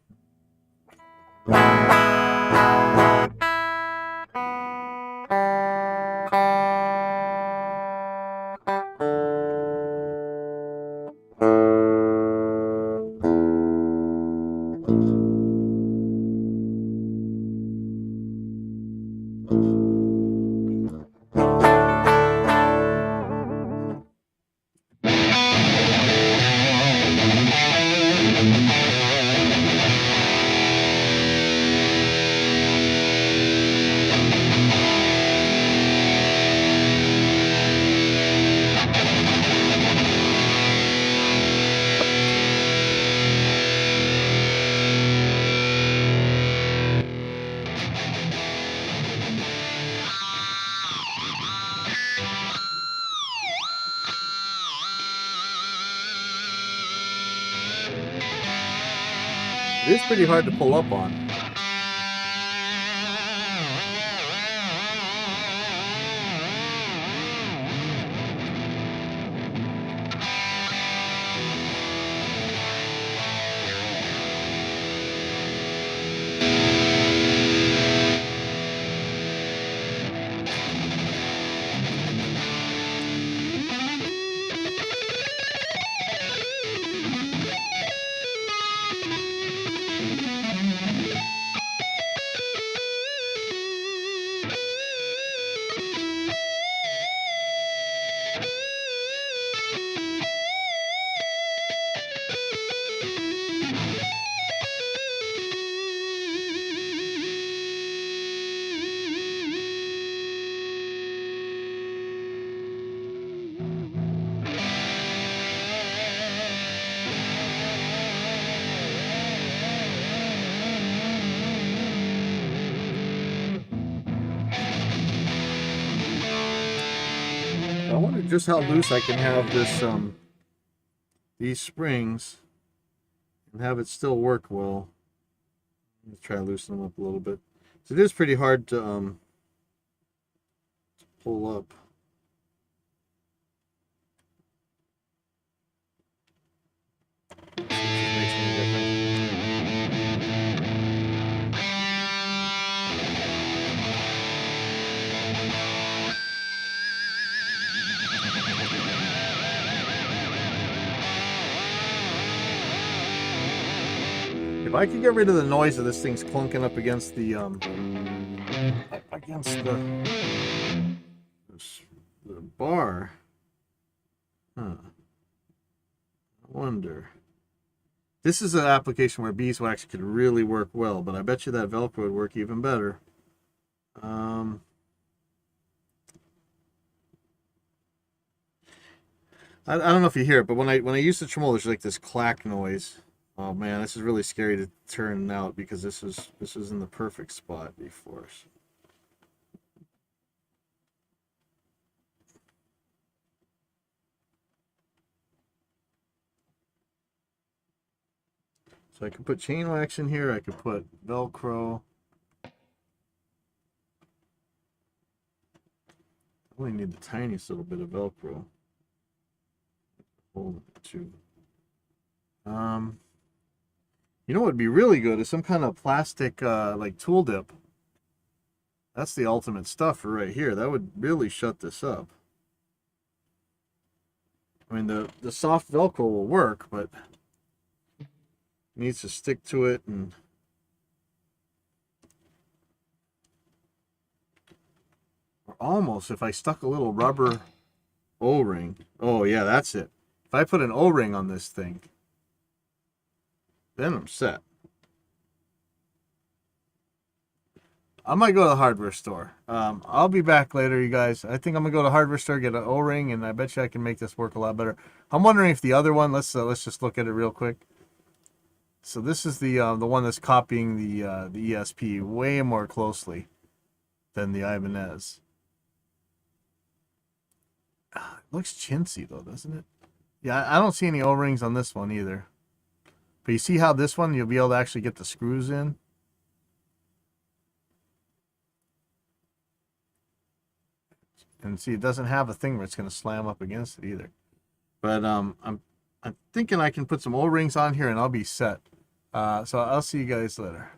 It is pretty hard to pull up on. I wonder just how loose I can have this these springs and have it still work well. Let's try to loosen them up a little bit. So it is pretty hard to pull up. See if this makes any difference. If I could get rid of the noise of this thing's clunking up against the the bar, huh? I wonder. This is an application where beeswax could really work well, but I bet you that Velcro would work even better. I don't know if you hear it, but when I use the tremolo, there's like this clack noise. Oh man, this is really scary to turn out because this was in the perfect spot before. So I could put chain wax in here. I could put Velcro. I only need the tiniest little bit of Velcro. Hold it too. You know what would be really good is some kind of plastic like tool dip. That's the ultimate stuff for right here. That would really shut this up. I mean, the soft Velcro will work, but it needs to stick to it and or almost if I stuck a little rubber O-ring. Oh yeah, that's it. If I put an O-ring on this thing, then I'm set. I might go to the hardware store. I'll be back later, you guys. I think I'm gonna go to the hardware store, get an O-ring, and I bet you I can make this work a lot better. I'm wondering if the other one. Let's just look at it real quick. So this is the one that's copying the ESP way more closely than the Ibanez. It looks chintzy though, doesn't it? Yeah, I don't see any O-rings on this one either. But you see how this one you'll be able to actually get the screws in. And see, it doesn't have a thing where it's going to slam up against it either. But I'm thinking I can put some O-rings on here and I'll be set. So I'll see you guys later.